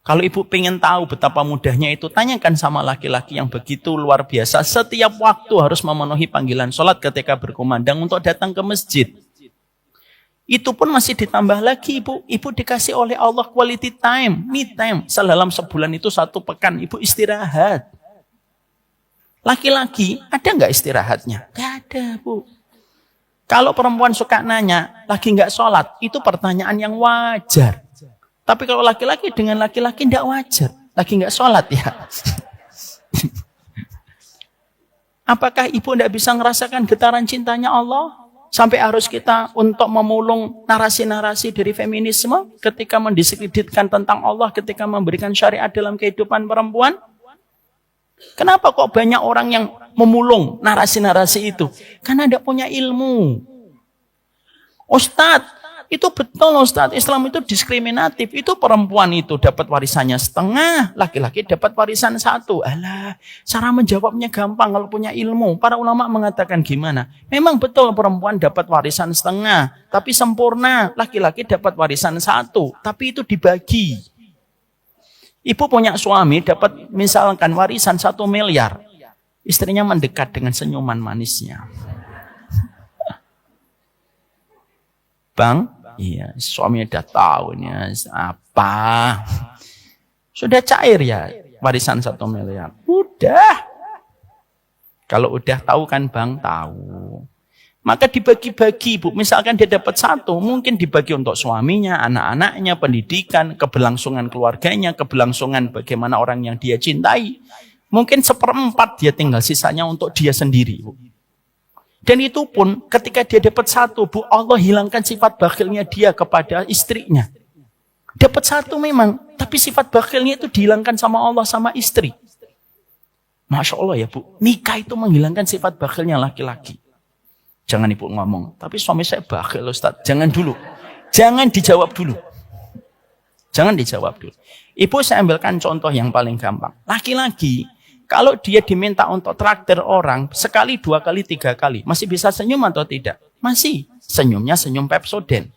Kalau ibu pengen tahu betapa mudahnya itu, tanyakan sama laki-laki yang begitu luar biasa. Setiap waktu harus memenuhi panggilan sholat ketika berkumandang untuk datang ke masjid. Itu pun masih ditambah lagi, Ibu. Ibu dikasih oleh Allah quality time, me time. Dalam sebulan itu 1 pekan, Ibu istirahat. Laki-laki, ada nggak istirahatnya? Nggak ada, Bu. Kalau perempuan suka nanya, lagi nggak sholat, itu pertanyaan yang wajar. Tapi kalau laki-laki dengan laki-laki nggak wajar. Lagi nggak sholat ya. Apakah ibu nggak bisa ngerasakan getaran cintanya Allah? Sampai harus kita untuk memulung narasi-narasi dari feminisme ketika mendiskreditkan tentang Allah, ketika memberikan syariat dalam kehidupan perempuan. Kenapa kok banyak orang yang memulung narasi-narasi itu? Karena tidak punya ilmu. Ustadz, itu betul Ustadz, Islam itu diskriminatif. Itu perempuan itu dapat warisannya setengah, laki-laki dapat warisan 1. Alah, cara menjawabnya gampang kalau punya ilmu. Para ulama mengatakan gimana? Memang betul perempuan dapat warisan setengah, tapi sempurna. Laki-laki dapat warisan 1, tapi itu dibagi. Ibu punya suami dapat misalkan warisan 1 miliar. Istrinya mendekat dengan senyuman manisnya. Bang, iya, suami udah tahu nih apa. Sudah cair ya warisan 1 miliar. Udah. Kalau udah tahu kan Bang, tahu. Maka dibagi-bagi, Bu. Misalkan dia dapat 1, mungkin dibagi untuk suaminya, anak-anaknya, pendidikan, keberlangsungan keluarganya, keberlangsungan bagaimana orang yang dia cintai. Mungkin 1/4 dia tinggal sisanya untuk dia sendiri, Bu. Dan itu pun ketika dia dapat 1, Bu, Allah hilangkan sifat bakhilnya dia kepada istrinya. Dapat 1 memang, tapi sifat bakhilnya itu dihilangkan sama Allah sama istri. Masya Allah ya, Bu, nikah itu menghilangkan sifat bakhilnya laki-laki. Jangan ibu ngomong, tapi suami saya bakhil Ustaz. Jangan dulu. Jangan dijawab dulu. Jangan dijawab dulu. Ibu saya ambilkan contoh yang paling gampang. Laki-laki, kalau dia diminta untuk traktir orang, 1, 2 kali, 3 kali, masih bisa senyum atau tidak? Masih. Senyumnya senyum Pepsodent.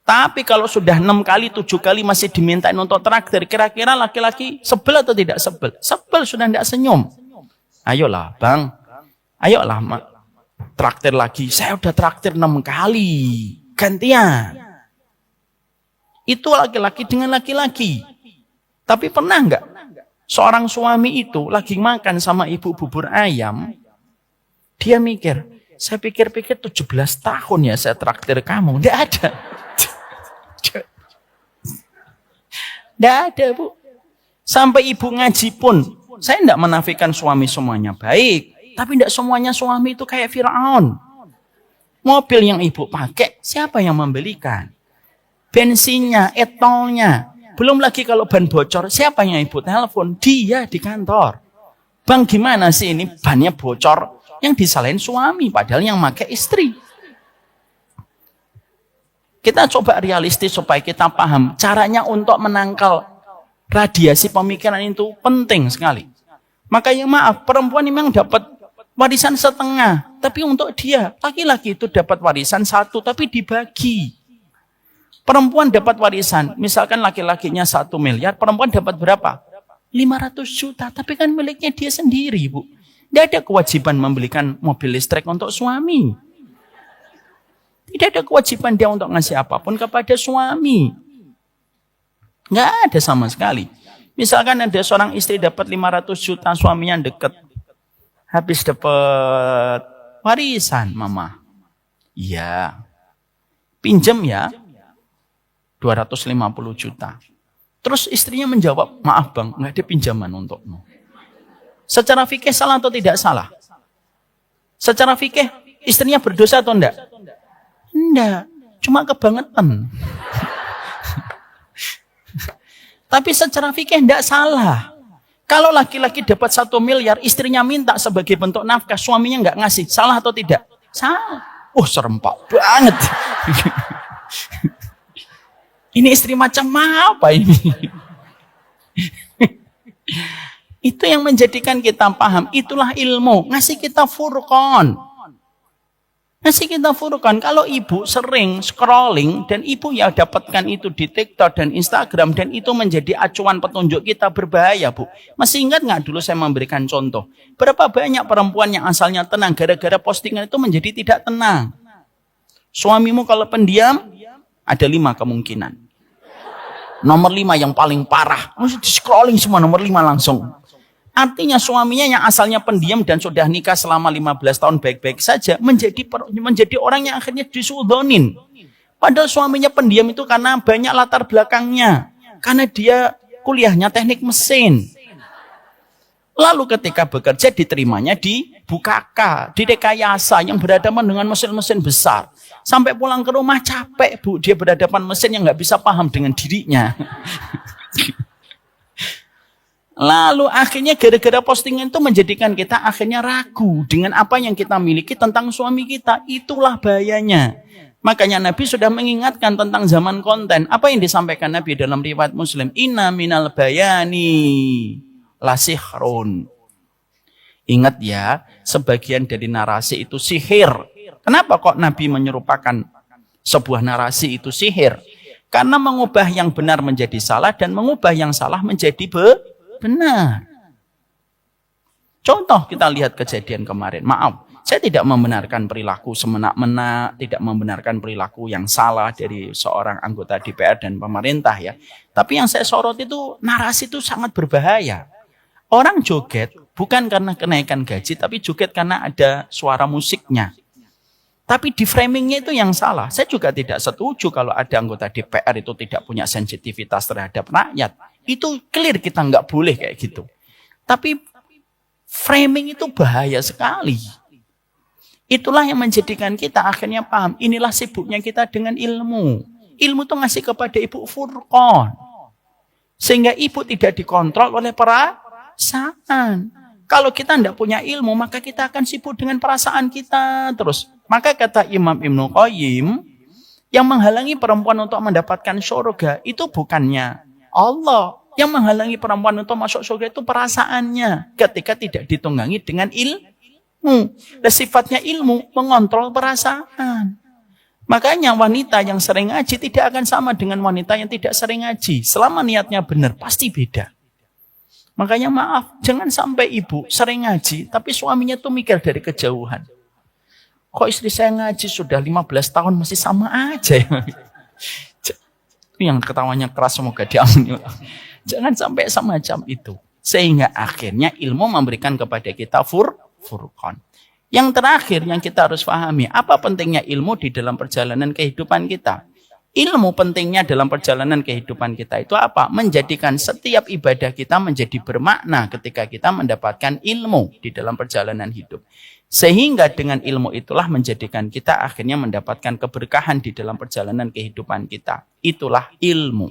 Tapi kalau sudah 6 kali, 7 kali masih dimintain untuk traktir, kira-kira laki-laki sebel atau tidak sebel? Sebel, sudah tidak senyum. Ayolah Bang, ayolah traktir lagi. Saya udah traktir 6 kali, gantian. Itu laki-laki dengan laki-laki. Tapi pernah enggak seorang suami itu lagi makan sama ibu bubur ayam, dia mikir, saya pikir-pikir 17 tahun ya saya traktir kamu. Enggak ada. Tidak ada, Bu. Sampai ibu ngaji pun, saya tidak menafikan suami semuanya baik. Tapi tidak semuanya suami itu kayak Firaun. Mobil yang ibu pakai, siapa yang membelikan? Bensinnya, etolnya. Belum lagi kalau ban bocor, siapa yang ibu telepon? Dia di kantor. Bang, gimana sih ini bannya bocor? Yang disalahin suami, padahal yang pakai istri. Kita coba realistis supaya kita paham. Caranya untuk menangkal radiasi pemikiran itu penting sekali. Makanya maaf, perempuan memang dapat warisan setengah. Tapi untuk dia, laki-laki itu dapat warisan 1, tapi dibagi. Perempuan dapat warisan, misalkan laki-lakinya 1 miliar, perempuan dapat berapa? 500 juta, tapi kan miliknya dia sendiri, Bu. Tidak ada kewajiban membelikan mobil listrik untuk suami. Tidak ada kewajiban dia untuk ngasih apapun kepada suami. Nggak ada sama sekali. Misalkan ada seorang istri dapat 500 juta, suaminya deket. Habis dapat warisan, Mama. Iya. Pinjam ya, 250 juta. Terus istrinya menjawab, maaf bang, nggak ada pinjaman untukmu. Secara fikih salah atau tidak salah? Secara fikih istrinya berdosa atau enggak? Enggak, cuma kebangetan. Tapi secara fikih enggak salah. Kalau laki-laki dapat 1 miliar, istrinya minta sebagai bentuk nafkah, suaminya enggak ngasih, salah atau tidak? Salah. Serempak banget. Ini istri macam apa ini? Itu yang menjadikan kita paham. Itulah ilmu. Ngasih kita furqan. Ngasih kita furqan. Kalau ibu sering scrolling dan ibu ya dapatkan itu di TikTok dan Instagram dan itu menjadi acuan petunjuk kita, berbahaya, Bu. Masih ingat nggak dulu saya memberikan contoh? Berapa banyak perempuan yang asalnya tenang gara-gara postingan itu menjadi tidak tenang. Suamimu kalau pendiam, ada 5 kemungkinan. Nomor 5 yang paling parah. Masih di scrolling semua nomor 5 langsung. Artinya suaminya yang asalnya pendiam dan sudah nikah selama 15 tahun baik-baik saja menjadi orang yang akhirnya disuudonin. Padahal suaminya pendiam itu karena banyak latar belakangnya. Karena dia kuliahnya teknik mesin. Lalu ketika bekerja diterimanya di Bukaka, di rekayasa yang berhadapan dengan mesin-mesin besar. Sampai pulang ke rumah capek, Bu. Dia berhadapan mesin yang nggak bisa paham dengan dirinya. Lalu akhirnya gara-gara postingan itu menjadikan kita akhirnya ragu dengan apa yang kita miliki tentang suami kita. Itulah bahayanya. Makanya Nabi sudah mengingatkan tentang zaman konten. Apa yang disampaikan Nabi dalam riwayat Muslim? Inna minal bayani lasihrun. Ingat ya, sebagian dari narasi itu sihir. Kenapa kok Nabi menyerupakan sebuah narasi itu sihir? Karena mengubah yang benar menjadi salah dan mengubah yang salah menjadi benar. Contoh kita lihat kejadian kemarin. Maaf, saya tidak membenarkan perilaku semena-mena, tidak membenarkan perilaku yang salah dari seorang anggota DPR dan pemerintah ya. Tapi yang saya sorot itu narasi itu sangat berbahaya. Orang joget bukan karena kenaikan gaji, tapi joget karena ada suara musiknya. Tapi di framingnya itu yang salah. Saya juga tidak setuju kalau ada anggota DPR itu tidak punya sensitivitas terhadap rakyat. Itu clear kita nggak boleh kayak gitu. Tapi framing itu bahaya sekali. Itulah yang menjadikan kita akhirnya paham. Inilah sibuknya kita dengan ilmu. Ilmu itu ngasih kepada ibu furqan. Sehingga ibu tidak dikontrol oleh perasaan. Kalau kita tidak punya ilmu, maka kita akan sibuk dengan perasaan kita terus. Maka kata Imam Ibnu Qayyim, yang menghalangi perempuan untuk mendapatkan surga itu bukannya Allah. Yang menghalangi perempuan untuk masuk surga itu perasaannya. Ketika tidak ditunggangi dengan ilmu. Dan sifatnya ilmu mengontrol perasaan. Makanya wanita yang sering ngaji tidak akan sama dengan wanita yang tidak sering ngaji. Selama niatnya benar, pasti beda. Makanya maaf, jangan sampai ibu sering ngaji, tapi suaminya tuh mikir dari kejauhan. Kok istri saya ngaji sudah 15 tahun masih sama aja ya? Itu yang ketawanya keras, semoga diampuni. Jangan sampai semacam itu. Sehingga akhirnya ilmu memberikan kepada kita furqan. Yang terakhir yang kita harus pahami, apa pentingnya ilmu di dalam perjalanan kehidupan kita? Ilmu pentingnya dalam perjalanan kehidupan kita itu apa? Menjadikan setiap ibadah kita menjadi bermakna ketika kita mendapatkan ilmu di dalam perjalanan hidup. Sehingga dengan ilmu itulah menjadikan kita akhirnya mendapatkan keberkahan di dalam perjalanan kehidupan kita. Itulah ilmu.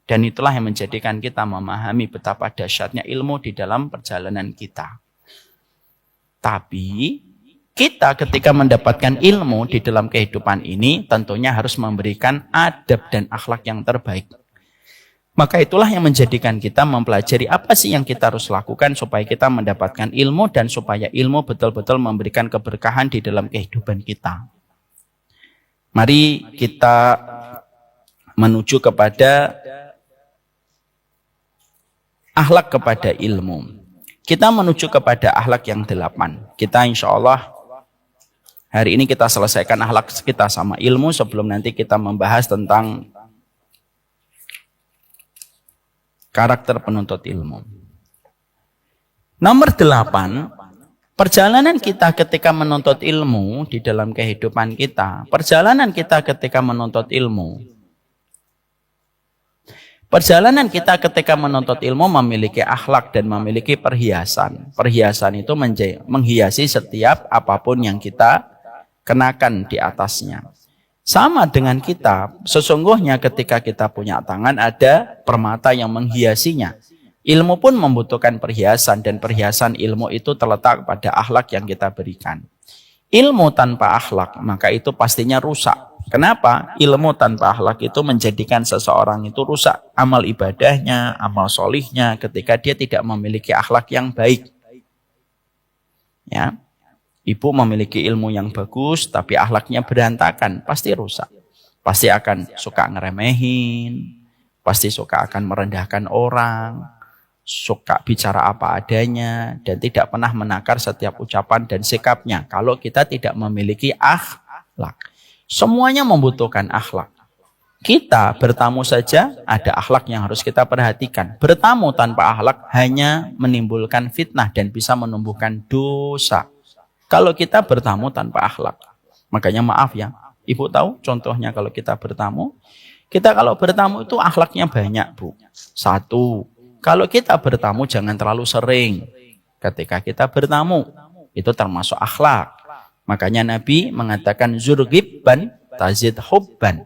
Dan itulah yang menjadikan kita memahami betapa dahsyatnya ilmu di dalam perjalanan kita. Tapi kita ketika mendapatkan ilmu di dalam kehidupan ini tentunya harus memberikan adab dan akhlak yang terbaik. Maka itulah yang menjadikan kita mempelajari apa sih yang kita harus lakukan supaya kita mendapatkan ilmu dan supaya ilmu betul-betul memberikan keberkahan di dalam kehidupan kita. Mari kita menuju kepada akhlak kepada ilmu. Kita menuju kepada akhlak yang 8. Kita insya Allah hari ini kita selesaikan akhlak kita sama ilmu sebelum nanti kita membahas tentang karakter penuntut ilmu. Nomor 8, perjalanan kita ketika menuntut ilmu di dalam kehidupan kita. Perjalanan kita ketika menuntut ilmu. Perjalanan kita ketika menuntut ilmu memiliki akhlak dan memiliki perhiasan. Perhiasan itu menghiasi setiap apapun yang kita kenakan di atasnya. Sama dengan kita, sesungguhnya ketika kita punya tangan ada permata yang menghiasinya. Ilmu pun membutuhkan perhiasan dan perhiasan ilmu itu terletak pada akhlak yang kita berikan. Ilmu tanpa akhlak maka itu pastinya rusak. Kenapa? Ilmu tanpa akhlak itu menjadikan seseorang itu rusak amal ibadahnya, amal solihnya ketika dia tidak memiliki akhlak yang baik. Ya. Ibu memiliki ilmu yang bagus, tapi akhlaknya berantakan, pasti rusak. Pasti akan suka ngeremehin, pasti suka akan merendahkan orang, suka bicara apa adanya, dan tidak pernah menakar setiap ucapan dan sikapnya. Kalau kita tidak memiliki akhlak. Semuanya membutuhkan akhlak. Kita bertamu saja ada akhlak yang harus kita perhatikan. Bertamu tanpa akhlak hanya menimbulkan fitnah dan bisa menumbuhkan dosa. Kalau kita bertamu tanpa akhlak. Makanya maaf ya, Ibu tahu contohnya kalau kita bertamu. Kita kalau bertamu itu akhlaknya banyak, Bu. 1, kalau kita bertamu jangan terlalu sering. Ketika kita bertamu, itu termasuk akhlak. Makanya Nabi mengatakan zurghibban tazid hubban.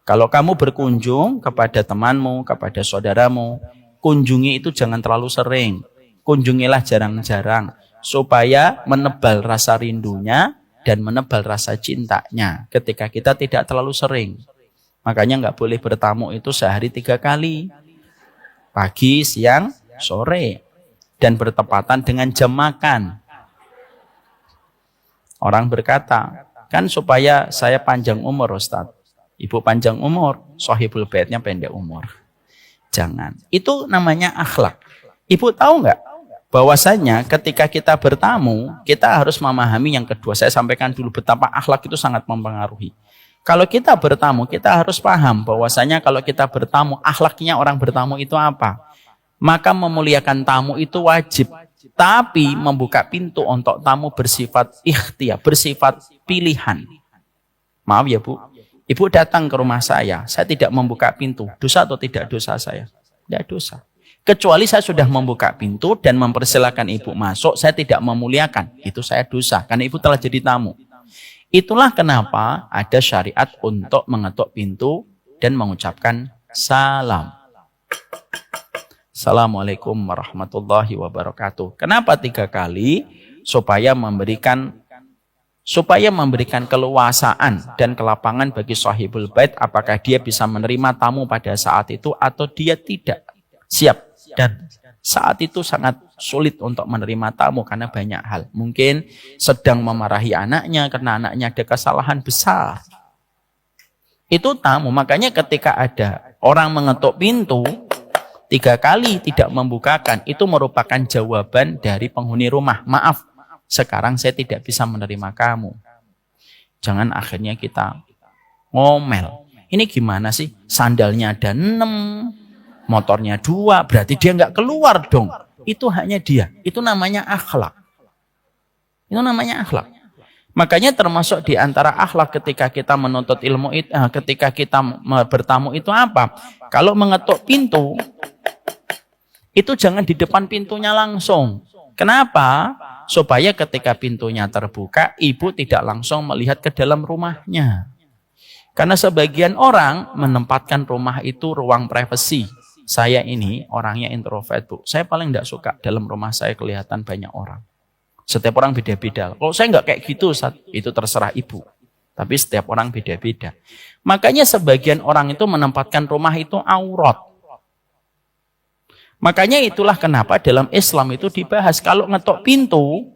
Kalau kamu berkunjung kepada temanmu, kepada saudaramu, kunjungi itu jangan terlalu sering. Kunjungilah jarang-jarang supaya menebal rasa rindunya dan menebal rasa cintanya ketika kita tidak terlalu sering. Makanya nggak boleh bertamu itu sehari 3 kali. Pagi, siang, sore. Dan bertepatan dengan jam makan. Orang berkata, kan supaya saya panjang umur Ustaz. Ibu panjang umur, sahibul baitnya pendek umur. Jangan. Itu namanya akhlak. Ibu tahu nggak? Bahwasanya ketika kita bertamu, kita harus memahami yang kedua. Saya sampaikan dulu betapa akhlak itu sangat mempengaruhi. Kalau kita bertamu, kita harus paham bahwasanya kalau kita bertamu, akhlaknya orang bertamu itu apa? Maka memuliakan tamu itu wajib. Tapi membuka pintu untuk tamu bersifat ikhtiar, bersifat pilihan. Maaf ya Bu, Ibu datang ke rumah saya tidak membuka pintu. Dosa atau tidak dosa saya? Tidak dosa. Kecuali saya sudah membuka pintu dan mempersilahkan Ibu masuk, saya tidak memuliakan. Itu saya dosa, karena Ibu telah jadi tamu. Itulah kenapa ada syariat untuk mengetuk pintu dan mengucapkan salam. Assalamualaikum warahmatullahi wabarakatuh. Kenapa 3 kali? Supaya memberikan keluasaan dan kelapangan bagi sahibul bait apakah dia bisa menerima tamu pada saat itu atau dia tidak siap. Dan saat itu sangat sulit untuk menerima tamu karena banyak hal. Mungkin sedang memarahi anaknya karena anaknya ada kesalahan besar. Itu tamu. Makanya ketika ada orang mengetuk pintu 3 kali tidak membukakan, itu merupakan jawaban dari penghuni rumah. Maaf, sekarang saya tidak bisa menerima kamu. Jangan akhirnya kita ngomel. Ini gimana sih? Sandalnya ada 6, motornya 2, berarti dia nggak keluar dong. Itu hanya dia. Itu namanya akhlak. Itu namanya akhlak. Makanya termasuk di antara akhlak ketika kita menuntut ilmu itu, ketika kita bertamu itu apa? Kalau mengetuk pintu, itu jangan di depan pintunya langsung. Kenapa? Supaya ketika pintunya terbuka, ibu tidak langsung melihat ke dalam rumahnya. Karena sebagian orang menempatkan rumah itu ruang privasi. Saya ini orangnya introvert, Bu. Saya paling tidak suka dalam rumah saya kelihatan banyak orang. Setiap orang beda-beda. Kalau saya nggak kayak gitu, itu terserah ibu. Tapi setiap orang beda-beda. Makanya sebagian orang itu menempatkan rumah itu aurat. Makanya itulah kenapa dalam Islam itu dibahas. Kalau ngetok pintu,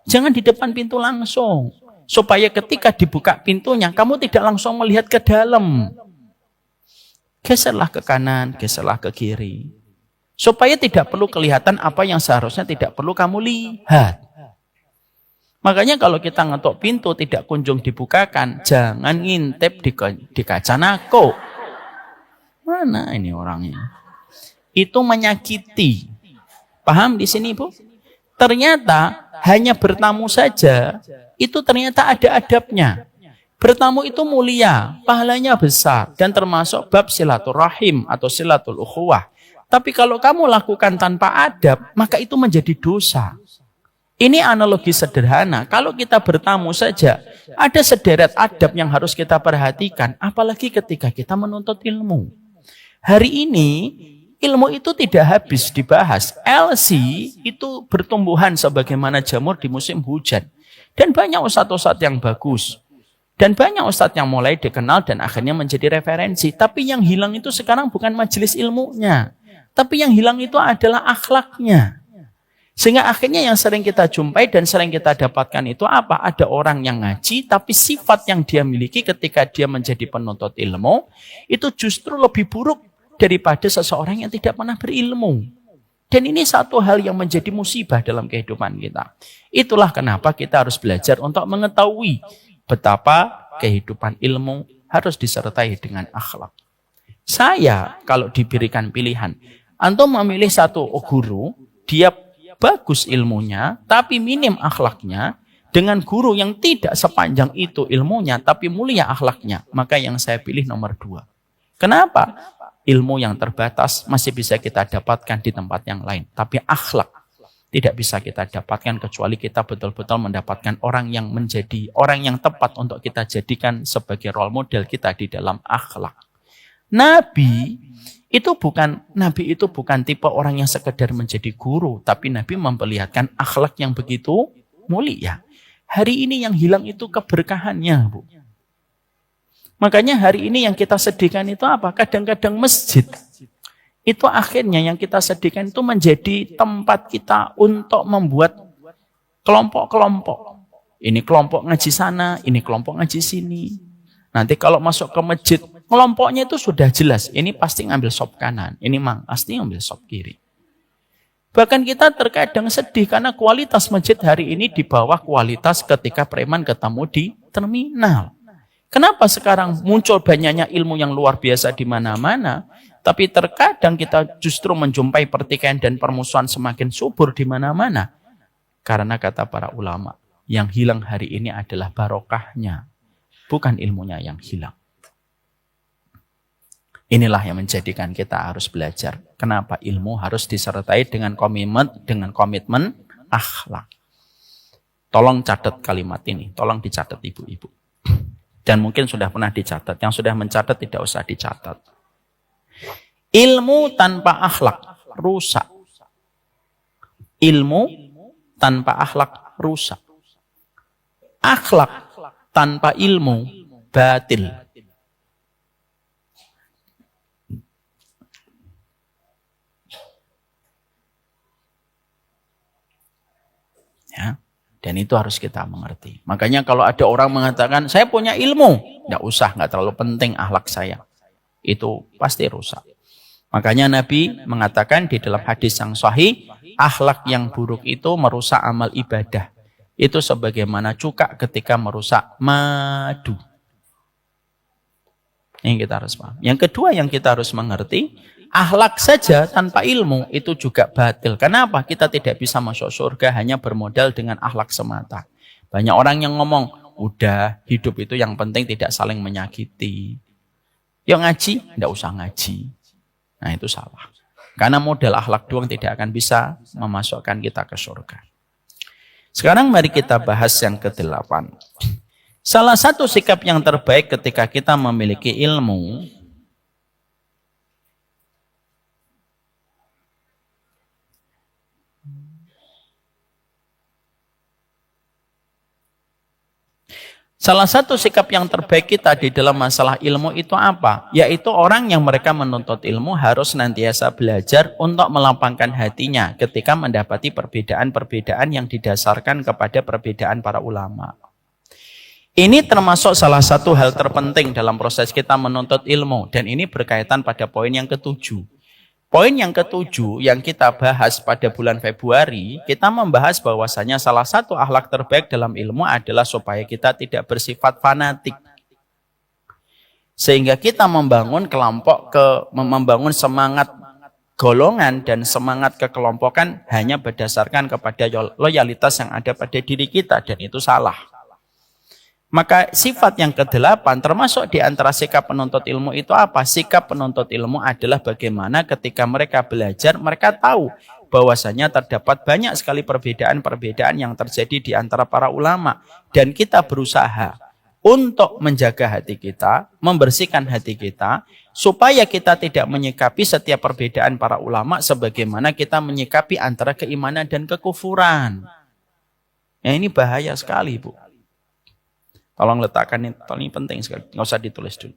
jangan di depan pintu langsung. Supaya ketika dibuka pintunya, kamu tidak langsung melihat ke dalam. Geserlah ke kanan, geserlah ke kiri. Supaya tidak perlu kelihatan apa yang seharusnya tidak perlu kamu lihat. Makanya kalau kita ngetok pintu tidak kunjung dibukakan, jangan ngintip di kaca nako. Mana ini orangnya? Itu menyakiti. Paham di sini, Bu? Ternyata hanya bertamu saja, itu ternyata ada adabnya. Bertamu itu mulia, pahalanya besar, dan termasuk bab silaturahim atau silatul ukhuwah. Tapi kalau kamu lakukan tanpa adab, maka itu menjadi dosa. Ini analogi sederhana. Kalau kita bertamu saja, ada sederet adab yang harus kita perhatikan. Apalagi ketika kita menuntut ilmu. Hari ini, ilmu itu tidak habis dibahas. LC itu bertumbuhan sebagaimana jamur di musim hujan. Dan banyak ustadz-ustadz yang bagus. Dan banyak ustadz yang mulai dikenal dan akhirnya menjadi referensi. Tapi yang hilang itu sekarang bukan majelis ilmunya. Tapi yang hilang itu adalah akhlaknya. Sehingga akhirnya yang sering kita jumpai dan sering kita dapatkan itu apa? Ada orang yang ngaji, tapi sifat yang dia miliki ketika dia menjadi penuntut ilmu, itu justru lebih buruk daripada seseorang yang tidak pernah berilmu. Dan ini satu hal yang menjadi musibah dalam kehidupan kita. Itulah kenapa kita harus belajar untuk mengetahui betapa kehidupan ilmu harus disertai dengan akhlak. Saya kalau diberikan pilihan, antum memilih satu guru, dia bagus ilmunya, tapi minim akhlaknya, dengan guru yang tidak sepanjang itu ilmunya, tapi mulia akhlaknya, maka yang saya pilih nomor 2. Kenapa? Ilmu yang terbatas masih bisa kita dapatkan di tempat yang lain, tapi akhlak tidak bisa kita dapatkan kecuali kita betul-betul mendapatkan orang yang menjadi orang yang tepat untuk kita jadikan sebagai role model kita di dalam akhlak. Nabi itu bukan tipe orang yang sekedar menjadi guru, tapi Nabi memperlihatkan akhlak yang begitu mulia. Hari ini yang hilang itu keberkahannya, Bu. Makanya hari ini yang kita sedihkan itu apa? Kadang-kadang masjid itu akhirnya yang kita sedihkan itu menjadi tempat kita untuk membuat kelompok-kelompok. Ini kelompok ngaji sana, ini kelompok ngaji sini. Nanti kalau masuk ke masjid, kelompoknya itu sudah jelas. Ini pasti ngambil sop kanan, ini pasti ngambil sop kiri. Bahkan kita terkadang sedih karena kualitas masjid hari ini di bawah kualitas ketika preman ketemu di terminal. Kenapa sekarang muncul banyaknya ilmu yang luar biasa di mana-mana, tapi terkadang kita justru menjumpai pertikaian dan permusuhan semakin subur di mana-mana? Karena kata para ulama, yang hilang hari ini adalah barokahnya, bukan ilmunya yang hilang. Inilah yang menjadikan kita harus belajar. Kenapa ilmu harus disertai dengan komitmen akhlak. Tolong catat kalimat ini, tolong dicatat ibu-ibu. Dan mungkin sudah pernah dicatat. Yang sudah mencatat tidak usah dicatat. Ilmu tanpa akhlak rusak. Ilmu tanpa akhlak rusak. Akhlak tanpa ilmu batil. Ya. Dan itu harus kita mengerti. Makanya kalau ada orang mengatakan, saya punya ilmu. Nggak usah, nggak terlalu penting akhlak saya. Itu pasti rusak. Makanya Nabi mengatakan di dalam hadis yang sahih, akhlak yang buruk itu merusak amal ibadah. Itu sebagaimana cuka ketika merusak madu. Ini kita harus paham. Yang kedua yang kita harus mengerti, akhlak saja tanpa ilmu itu juga batil. Kenapa? Kita tidak bisa masuk surga hanya bermodal dengan akhlak semata. Banyak orang yang ngomong, udah hidup itu yang penting tidak saling menyakiti. Yang ngaji, tidak usah ngaji. Nah itu salah. Karena modal akhlak doang tidak akan bisa memasukkan kita ke surga. Sekarang mari kita bahas yang ke-8. Salah satu sikap yang terbaik ketika kita memiliki ilmu, salah satu sikap yang terbaik kita di dalam masalah ilmu itu apa? Yaitu orang yang mereka menuntut ilmu harus senantiasa belajar untuk melapangkan hatinya ketika mendapati perbedaan-perbedaan yang didasarkan kepada perbedaan para ulama. Ini termasuk salah satu hal terpenting dalam proses kita menuntut ilmu. Dan ini berkaitan pada poin yang ke-7. Poin yang ke-7 yang kita bahas pada bulan Februari, kita membahas bahwasanya salah satu akhlak terbaik dalam ilmu adalah supaya kita tidak bersifat fanatik. Sehingga kita membangun membangun semangat golongan dan semangat kekelompokan hanya berdasarkan kepada loyalitas yang ada pada diri kita. Dan itu salah. Maka sifat yang ke-8 termasuk di antara sikap penuntut ilmu itu apa? Sikap penuntut ilmu adalah bagaimana ketika mereka belajar, mereka tahu bahwasanya terdapat banyak sekali perbedaan-perbedaan yang terjadi di antara para ulama. Dan kita berusaha untuk menjaga hati kita, membersihkan hati kita, supaya kita tidak menyikapi setiap perbedaan para ulama sebagaimana kita menyikapi antara keimanan dan kekufuran. Ya, ini bahaya sekali, Bu. Tolong letakkan ini penting sekali, nggak usah ditulis dulu.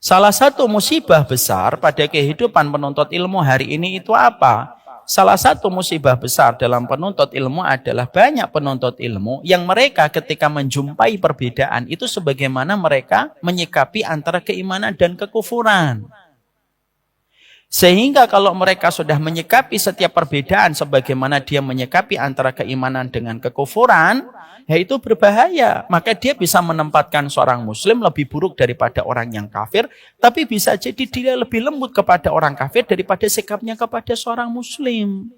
Salah satu musibah besar pada kehidupan penuntut ilmu hari ini itu apa? Salah satu musibah besar dalam penuntut ilmu adalah banyak penuntut ilmu yang mereka ketika menjumpai perbedaan itu sebagaimana mereka menyikapi antara keimanan dan kekufuran. Sehingga kalau mereka sudah menyikapi setiap perbedaan sebagaimana dia menyikapi antara keimanan dengan kekufuran, ya itu berbahaya. Maka dia bisa menempatkan seorang muslim lebih buruk daripada orang yang kafir, tapi bisa jadi dia lebih lembut kepada orang kafir daripada sikapnya kepada seorang muslim.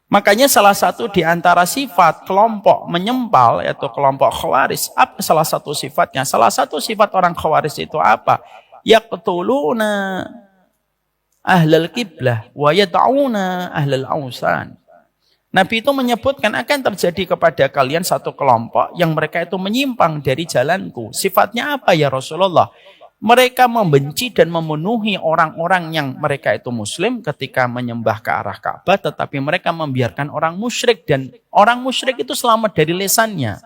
Makanya salah satu di antara sifat kelompok menyempal, yaitu kelompok khawarij, apa salah satu sifatnya? Salah satu sifat orang khawarij itu apa? Yaqtuluna ahlal qiblah wa yad'una ahlal awsan. Nabi itu menyebutkan akan terjadi kepada kalian satu kelompok yang mereka itu menyimpang dari jalanku. Sifatnya apa ya Rasulullah? Mereka membenci dan memenuhi orang-orang yang mereka itu muslim ketika menyembah ke arah Ka'bah, tetapi mereka membiarkan orang musyrik, dan orang musyrik itu selamat dari lisannya.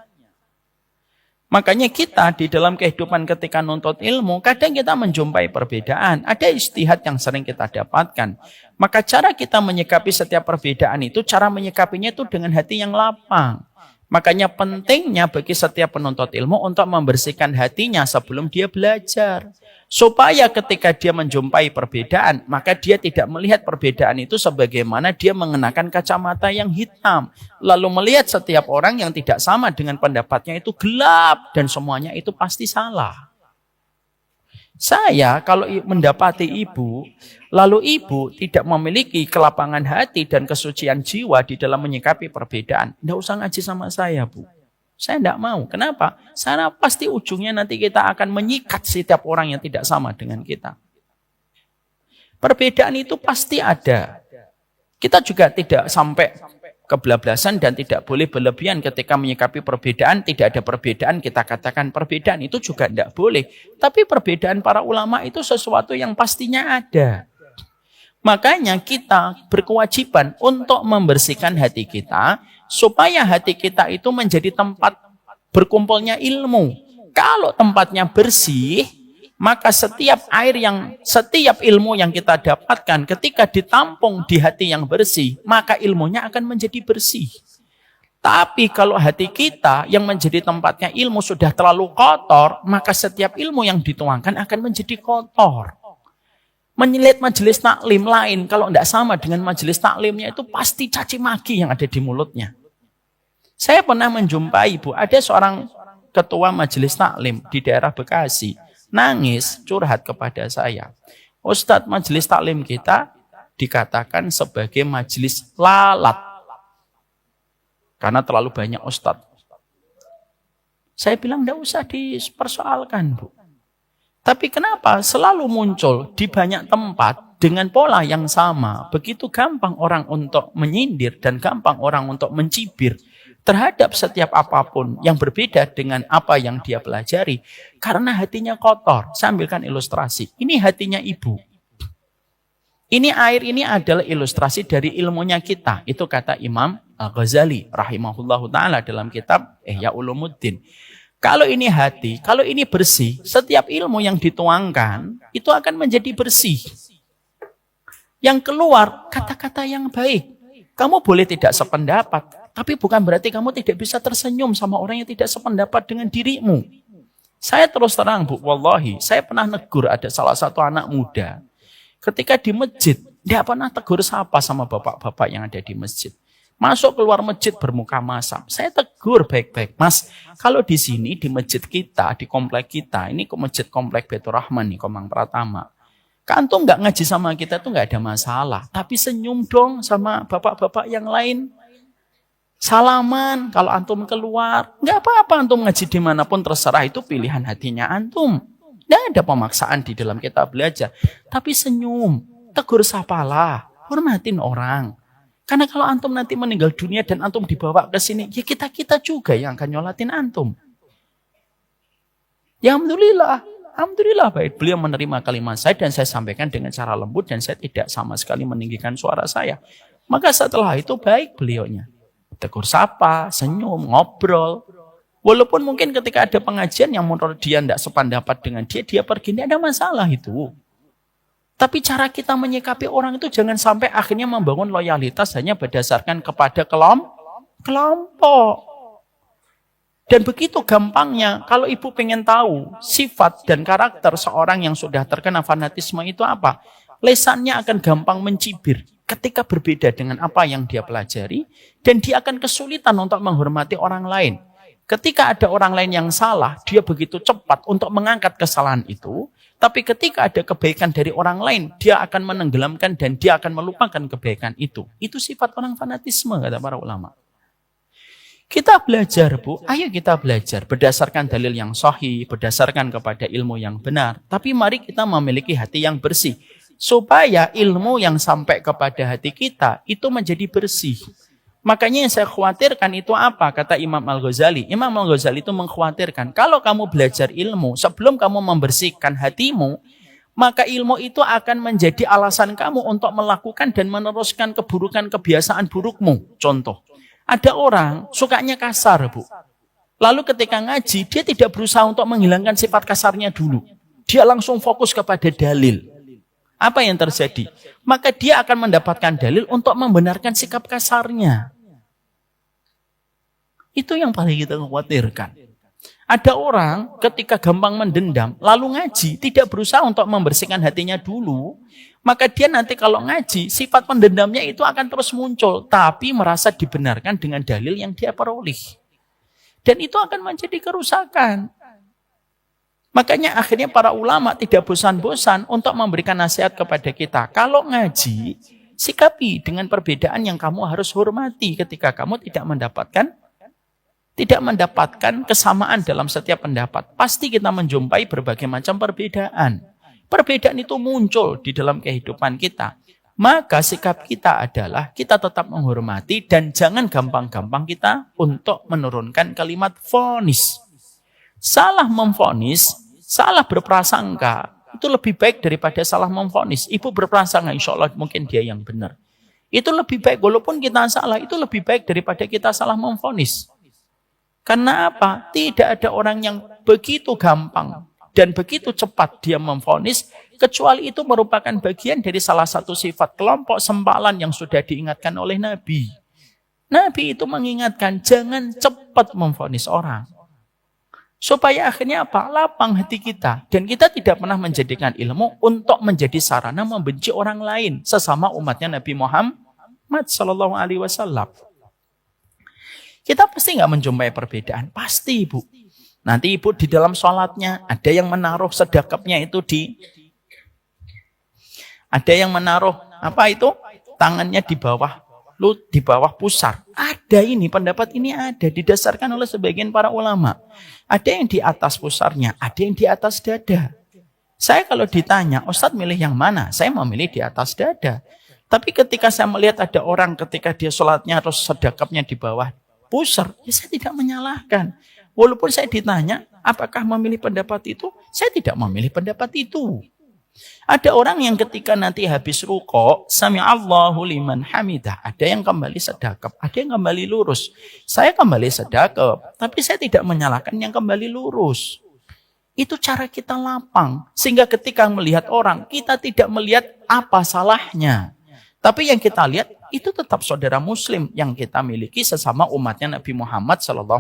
Makanya kita di dalam kehidupan ketika nuntut ilmu, kadang kita menjumpai perbedaan. Ada ijtihad yang sering kita dapatkan. Maka cara kita menyikapi setiap perbedaan itu, cara menyikapinya itu dengan hati yang lapang. Makanya pentingnya bagi setiap penuntut ilmu untuk membersihkan hatinya sebelum dia belajar. Supaya ketika dia menjumpai perbedaan, maka dia tidak melihat perbedaan itu sebagaimana dia mengenakan kacamata yang hitam. Lalu melihat setiap orang yang tidak sama dengan pendapatnya itu gelap dan semuanya itu pasti salah. Saya kalau mendapati ibu, lalu ibu tidak memiliki kelapangan hati dan kesucian jiwa di dalam menyikapi perbedaan, tidak usah ngaji sama saya, Bu. Saya tidak mau. Kenapa? Karena pasti ujungnya nanti kita akan menyikat setiap orang yang tidak sama dengan kita. Perbedaan itu pasti ada. Kita juga tidak sampai kebablasan dan tidak boleh berlebihan ketika menyikapi perbedaan. Tidak ada perbedaan, kita katakan perbedaan itu juga tidak boleh. Tapi perbedaan para ulama itu sesuatu yang pastinya ada. Makanya kita berkewajiban untuk membersihkan hati kita, supaya hati kita itu menjadi tempat berkumpulnya ilmu. Kalau tempatnya bersih, maka setiap ilmu yang kita dapatkan ketika ditampung di hati yang bersih, maka ilmunya akan menjadi bersih. Tapi kalau hati kita yang menjadi tempatnya ilmu sudah terlalu kotor, maka setiap ilmu yang dituangkan akan menjadi kotor. Menyilet majelis taklim lain, kalau tidak sama dengan majelis taklimnya itu pasti caci maki yang ada di mulutnya. Saya pernah menjumpai, Bu, ada seorang ketua majelis taklim di daerah Bekasi, nangis curhat kepada saya. Ustadz, majelis taklim kita dikatakan sebagai majelis lalat. karena terlalu banyak ustadz. Saya bilang tidak usah dipersoalkan, Bu. Tapi kenapa selalu muncul di banyak tempat dengan pola yang sama? Begitu gampang orang untuk menyindir dan gampang orang untuk mencibir terhadap setiap apapun yang berbeda dengan apa yang dia pelajari. Karena hatinya kotor. Saya ambilkan ilustrasi. Ini hatinya ibu. Ini air ini adalah ilustrasi dari ilmunya kita. Itu kata Imam Al-Ghazali rahimahullahu ta'ala dalam kitab Ihya Ulumuddin. Kalau ini hati, kalau ini bersih, setiap ilmu yang dituangkan, itu akan menjadi bersih. Yang keluar, kata-kata yang baik. Kamu boleh tidak sependapat, tapi bukan berarti kamu tidak bisa tersenyum sama orang yang tidak sependapat dengan dirimu. Saya terus terang, Bu, wallahi, saya pernah negur ada salah satu anak muda. Ketika di masjid, dia pernah tegur sapa sama bapak-bapak yang ada di masjid. Masuk keluar masjid bermuka masam. Saya tegur baik-baik. Mas, kalau di sini, di masjid kita, di komplek kita, ini masjid komplek Baitur Rahman nih, Komang Pratama. Antum nggak ngaji sama kita tuh nggak ada masalah. Tapi senyum dong sama bapak-bapak yang lain. Salaman kalau antum keluar. Nggak apa-apa antum ngaji dimanapun terserah, itu pilihan hatinya antum. Nggak ada pemaksaan di dalam kita belajar. Tapi senyum, tegur sapalah, hormatin orang. Karena kalau antum nanti meninggal dunia dan antum dibawa ke sini, ya kita juga yang akan nyolatin antum. Ya Alhamdulillah baik. Beliau menerima kalimat saya dan saya sampaikan dengan cara lembut dan saya tidak sama sekali meninggikan suara saya. Maka setelah itu baik beliaunya. Tegur sapa, senyum, ngobrol. Walaupun mungkin ketika ada pengajian yang menurut dia tidak sependapat dengan dia pergi, tidak ada masalah itu. Tapi cara kita menyikapi orang itu jangan sampai akhirnya membangun loyalitas hanya berdasarkan kepada kelompok. Dan begitu gampangnya, kalau ibu pengen tahu sifat dan karakter seorang yang sudah terkena fanatisme itu apa, lesannya akan gampang mencibir ketika berbeda dengan apa yang dia pelajari, dan dia akan kesulitan untuk menghormati orang lain. Ketika ada orang lain yang salah, dia begitu cepat untuk mengangkat kesalahan itu. Tapi ketika ada kebaikan dari orang lain, dia akan menenggelamkan dan dia akan melupakan kebaikan itu. Itu sifat orang fanatisme, kata para ulama. Kita belajar, Bu. Ayo kita belajar berdasarkan dalil yang sahih, berdasarkan kepada ilmu yang benar. Tapi mari kita memiliki hati yang bersih. Supaya ilmu yang sampai kepada hati kita itu menjadi bersih. Makanya yang saya khawatirkan itu apa? Kata Imam Al-Ghazali. Imam Al-Ghazali itu mengkhawatirkan. Kalau kamu belajar ilmu, sebelum kamu membersihkan hatimu, maka ilmu itu akan menjadi alasan kamu untuk melakukan dan meneruskan keburukan kebiasaan burukmu. Contoh, ada orang sukanya kasar, Bu. Lalu ketika ngaji, dia tidak berusaha untuk menghilangkan sifat kasarnya dulu. Dia langsung fokus kepada dalil. Apa yang terjadi? Maka dia akan mendapatkan dalil untuk membenarkan sikap kasarnya. Itu yang paling kita khawatirkan. Ada orang ketika gampang mendendam, lalu ngaji, tidak berusaha untuk membersihkan hatinya dulu, maka dia nanti kalau ngaji, sifat pendendamnya itu akan terus muncul, tapi merasa dibenarkan dengan dalil yang dia peroleh. Dan itu akan menjadi kerusakan. Makanya akhirnya para ulama tidak bosan-bosan untuk memberikan nasihat kepada kita. Kalau ngaji, sikapi dengan perbedaan yang kamu harus hormati ketika kamu tidak mendapatkan kesamaan dalam setiap pendapat. Pasti kita menjumpai berbagai macam perbedaan. Perbedaan itu muncul di dalam kehidupan kita. Maka sikap kita adalah kita tetap menghormati dan jangan gampang-gampang kita untuk menurunkan kalimat vonis. Salah memvonis, salah berprasangka, itu lebih baik daripada salah memvonis. Ibu berprasangka, insya Allah mungkin dia yang benar. Itu lebih baik, walaupun kita salah, itu lebih baik daripada kita salah memvonis. Karena apa? Tidak ada orang yang begitu gampang dan begitu cepat dia memvonis, kecuali itu merupakan bagian dari salah satu sifat kelompok sempalan yang sudah diingatkan oleh Nabi. Nabi itu mengingatkan, jangan cepat memvonis orang. Supaya akhirnya apa? Lapang hati kita. Dan kita tidak pernah menjadikan ilmu untuk menjadi sarana membenci orang lain. Sesama umatnya Nabi Muhammad SAW. Kita pasti nggak menjumpai perbedaan. Pasti, Ibu. Nanti Ibu di dalam sholatnya, ada yang menaruh sedekapnya itu ada yang menaruh, apa itu? Tangannya di bawah lu di bawah pusar. Ada ini, pendapat ini ada, didasarkan oleh sebagian para ulama. Ada yang di atas pusarnya, ada yang di atas dada. Saya kalau ditanya, Ustadz milih yang mana? Saya memilih di atas dada. Tapi ketika saya melihat ada orang ketika dia sholatnya atau sedekapnya di bawah pusar, ya saya tidak menyalahkan. Walaupun saya ditanya, apakah memilih pendapat itu? Saya tidak memilih pendapat itu. Ada orang yang ketika nanti habis rukuk, sami Allahu liman hamidah, ada yang kembali sedekap, ada yang kembali lurus. Saya kembali sedekap, tapi saya tidak menyalahkan yang kembali lurus. Itu cara kita lapang. Sehingga ketika melihat orang, kita tidak melihat apa salahnya. Tapi yang kita lihat, itu tetap saudara muslim yang kita miliki sesama umatnya Nabi Muhammad SAW.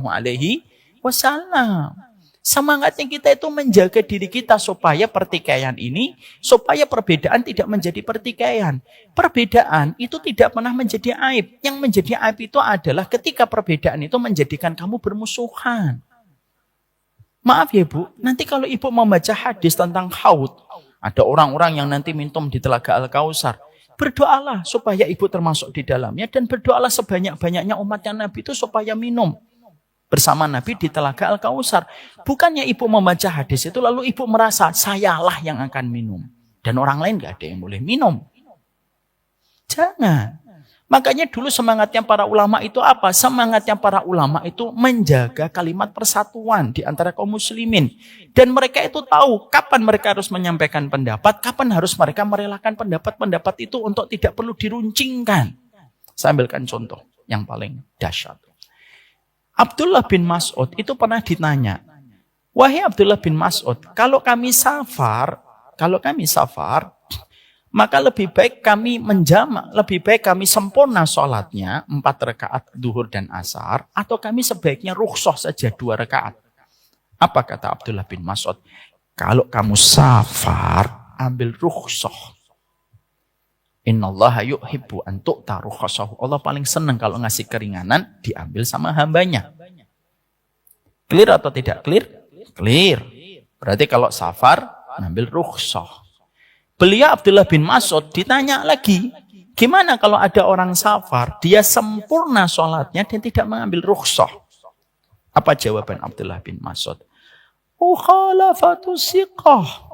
Semangatnya kita itu menjaga diri kita supaya pertikaian ini, supaya perbedaan tidak menjadi pertikaian. Perbedaan itu tidak pernah menjadi aib. Yang menjadi aib itu adalah ketika perbedaan itu menjadikan kamu bermusuhan. Maaf ya Bu, nanti kalau Ibu membaca hadis tentang haud, ada orang-orang yang nanti minum di Telaga Al-Kausar. Berdoalah supaya Ibu termasuk di dalamnya dan berdoalah sebanyak-banyaknya umatnya Nabi itu supaya minum bersama Nabi di Telaga Al-Kausar. Bukannya Ibu membaca hadis itu lalu Ibu merasa sayalah yang akan minum. Dan orang lain gak ada yang boleh minum. Jangan. Makanya dulu semangatnya para ulama itu apa? Semangatnya para ulama itu menjaga kalimat persatuan di antara kaum muslimin. Dan mereka itu tahu kapan mereka harus menyampaikan pendapat, kapan harus mereka merelakan pendapat-pendapat itu untuk tidak perlu diruncingkan. Saya ambilkan contoh yang paling dahsyat. Abdullah bin Mas'ud itu pernah ditanya, wahai Abdullah bin Mas'ud, kalau kami safar, maka lebih baik kami menjamak, lebih baik kami sempurna sholatnya 4 rakaat duhur dan asar, atau kami sebaiknya rukhsah saja 2 rakaat. Apa kata Abdullah bin Mas'ud? Kalau kamu safar, ambil rukhsah. Innallaha yuhibbu an tu'ta rukhsahu. Allah paling senang kalau ngasih keringanan diambil sama hambanya. Clear atau tidak clear? Clear. Berarti kalau safar, ambil rukhsah. Beliau Abdullah bin Mas'ud ditanya lagi, gimana kalau ada orang safar, dia sempurna sholatnya dan tidak mengambil rukhsah? Apa jawaban Abdullah bin Mas'ud? Ukhalafatu siqah.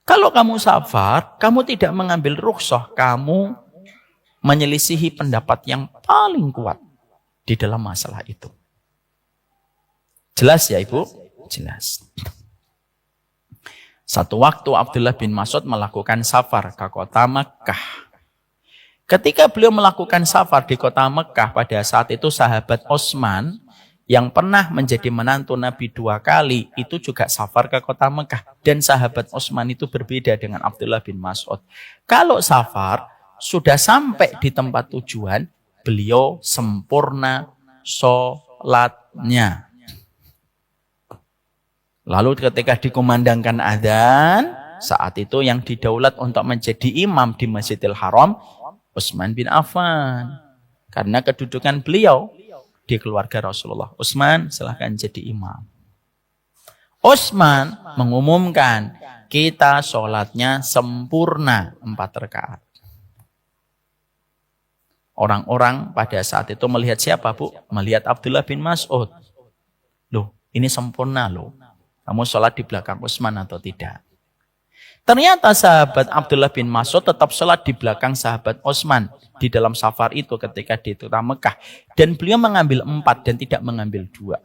Kalau kamu safar, kamu tidak mengambil rukhsah, kamu menyelisihi pendapat yang paling kuat di dalam masalah itu. Jelas ya Ibu? Jelas. Satu waktu Abdullah bin Mas'ud melakukan safar ke kota Mekah. Ketika beliau melakukan safar di kota Mekah, pada saat itu sahabat Utsman yang pernah menjadi menantu Nabi 2 kali, itu juga safar ke kota Mekah. Dan sahabat Utsman itu berbeda dengan Abdullah bin Mas'ud. Kalau safar, sudah sampai di tempat tujuan, beliau sempurna sholatnya. Lalu ketika dikumandangkan adzan, saat itu yang didaulat untuk menjadi imam di Masjidil Haram, Utsman bin Affan. Karena kedudukan beliau di keluarga Rasulullah. Utsman silahkan jadi imam. Utsman mengumumkan, kita sholatnya sempurna 4 rakaat. Orang-orang pada saat itu melihat siapa Bu? Melihat Abdullah bin Mas'ud. Loh, ini sempurna loh. Kamu sholat di belakang Utsman atau tidak? Ternyata sahabat Abdullah bin Mas'ud tetap sholat di belakang sahabat Utsman di dalam safar itu ketika di kota Mekah. Dan beliau mengambil 4 dan tidak mengambil 2.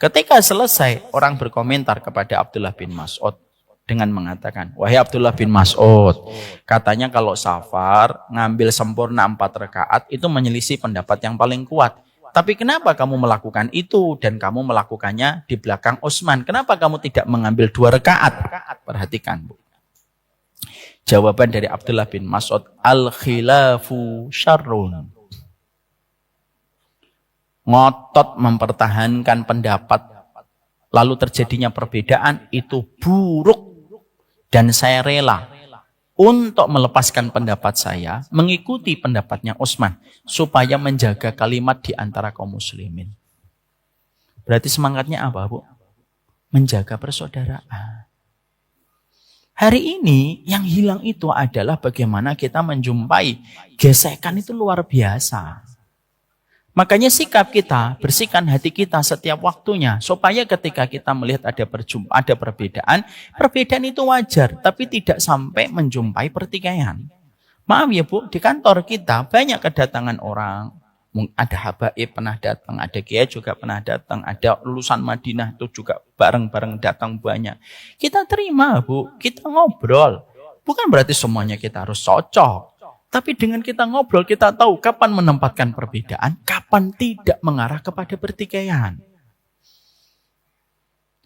Ketika selesai, orang berkomentar kepada Abdullah bin Mas'ud dengan mengatakan, wahai Abdullah bin Mas'ud, katanya kalau safar ngambil sempurna 4 rakaat itu menyelisih pendapat yang paling kuat. Tapi kenapa kamu melakukan itu dan kamu melakukannya di belakang Utsman? Kenapa kamu tidak mengambil 2 rakaat? Perhatikan Bu. Jawaban dari Abdullah bin Mas'ud, al-khilafu syarrun. Ngotot mempertahankan pendapat, lalu terjadinya perbedaan, itu buruk. Dan saya rela untuk melepaskan pendapat saya, mengikuti pendapatnya Utsman, supaya menjaga kalimat di antara kaum muslimin. Berarti semangatnya apa Bu? Menjaga persaudaraan. Hari ini yang hilang itu adalah bagaimana kita menjumpai gesekan itu luar biasa. Makanya sikap kita, bersihkan hati kita setiap waktunya. Supaya ketika kita melihat ada perbedaan, perbedaan itu wajar. Tapi tidak sampai menjumpai pertikaian. Maaf ya Bu, di kantor kita banyak kedatangan orang. Ada habaib pernah datang, ada kiai juga pernah datang, ada lulusan Madinah itu juga bareng-bareng datang banyak. Kita terima Bu, kita ngobrol. Bukan berarti semuanya kita harus cocok. Tapi dengan kita ngobrol, kita tahu kapan menempatkan perbedaan, kapan tidak mengarah kepada pertikaian.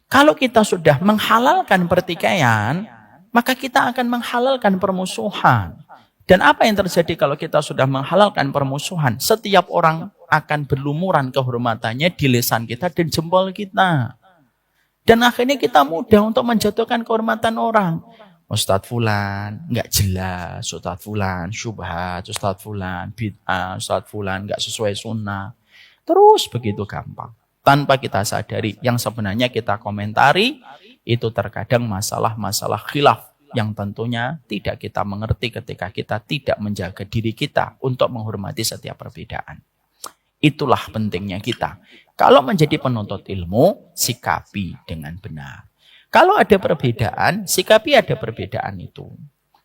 Kalau kita sudah menghalalkan pertikaian, maka kita akan menghalalkan permusuhan. Dan apa yang terjadi kalau kita sudah menghalalkan permusuhan? Setiap orang akan berlumuran kehormatannya di lisan kita dan jempol kita. Dan akhirnya kita mudah untuk menjatuhkan kehormatan orang. Ustadz Fulan nggak jelas, Ustadz Fulan syubhat, Ustadz Fulan bid'ah, Ustadz Fulan nggak sesuai sunnah. Terus begitu gampang. Tanpa kita sadari yang sebenarnya kita komentari itu terkadang masalah-masalah khilaf yang tentunya tidak kita mengerti ketika kita tidak menjaga diri kita untuk menghormati setiap perbedaan. Itulah pentingnya kita. Kalau menjadi penuntut ilmu, sikapi dengan benar. Kalau ada perbedaan, sikapi ada perbedaan itu.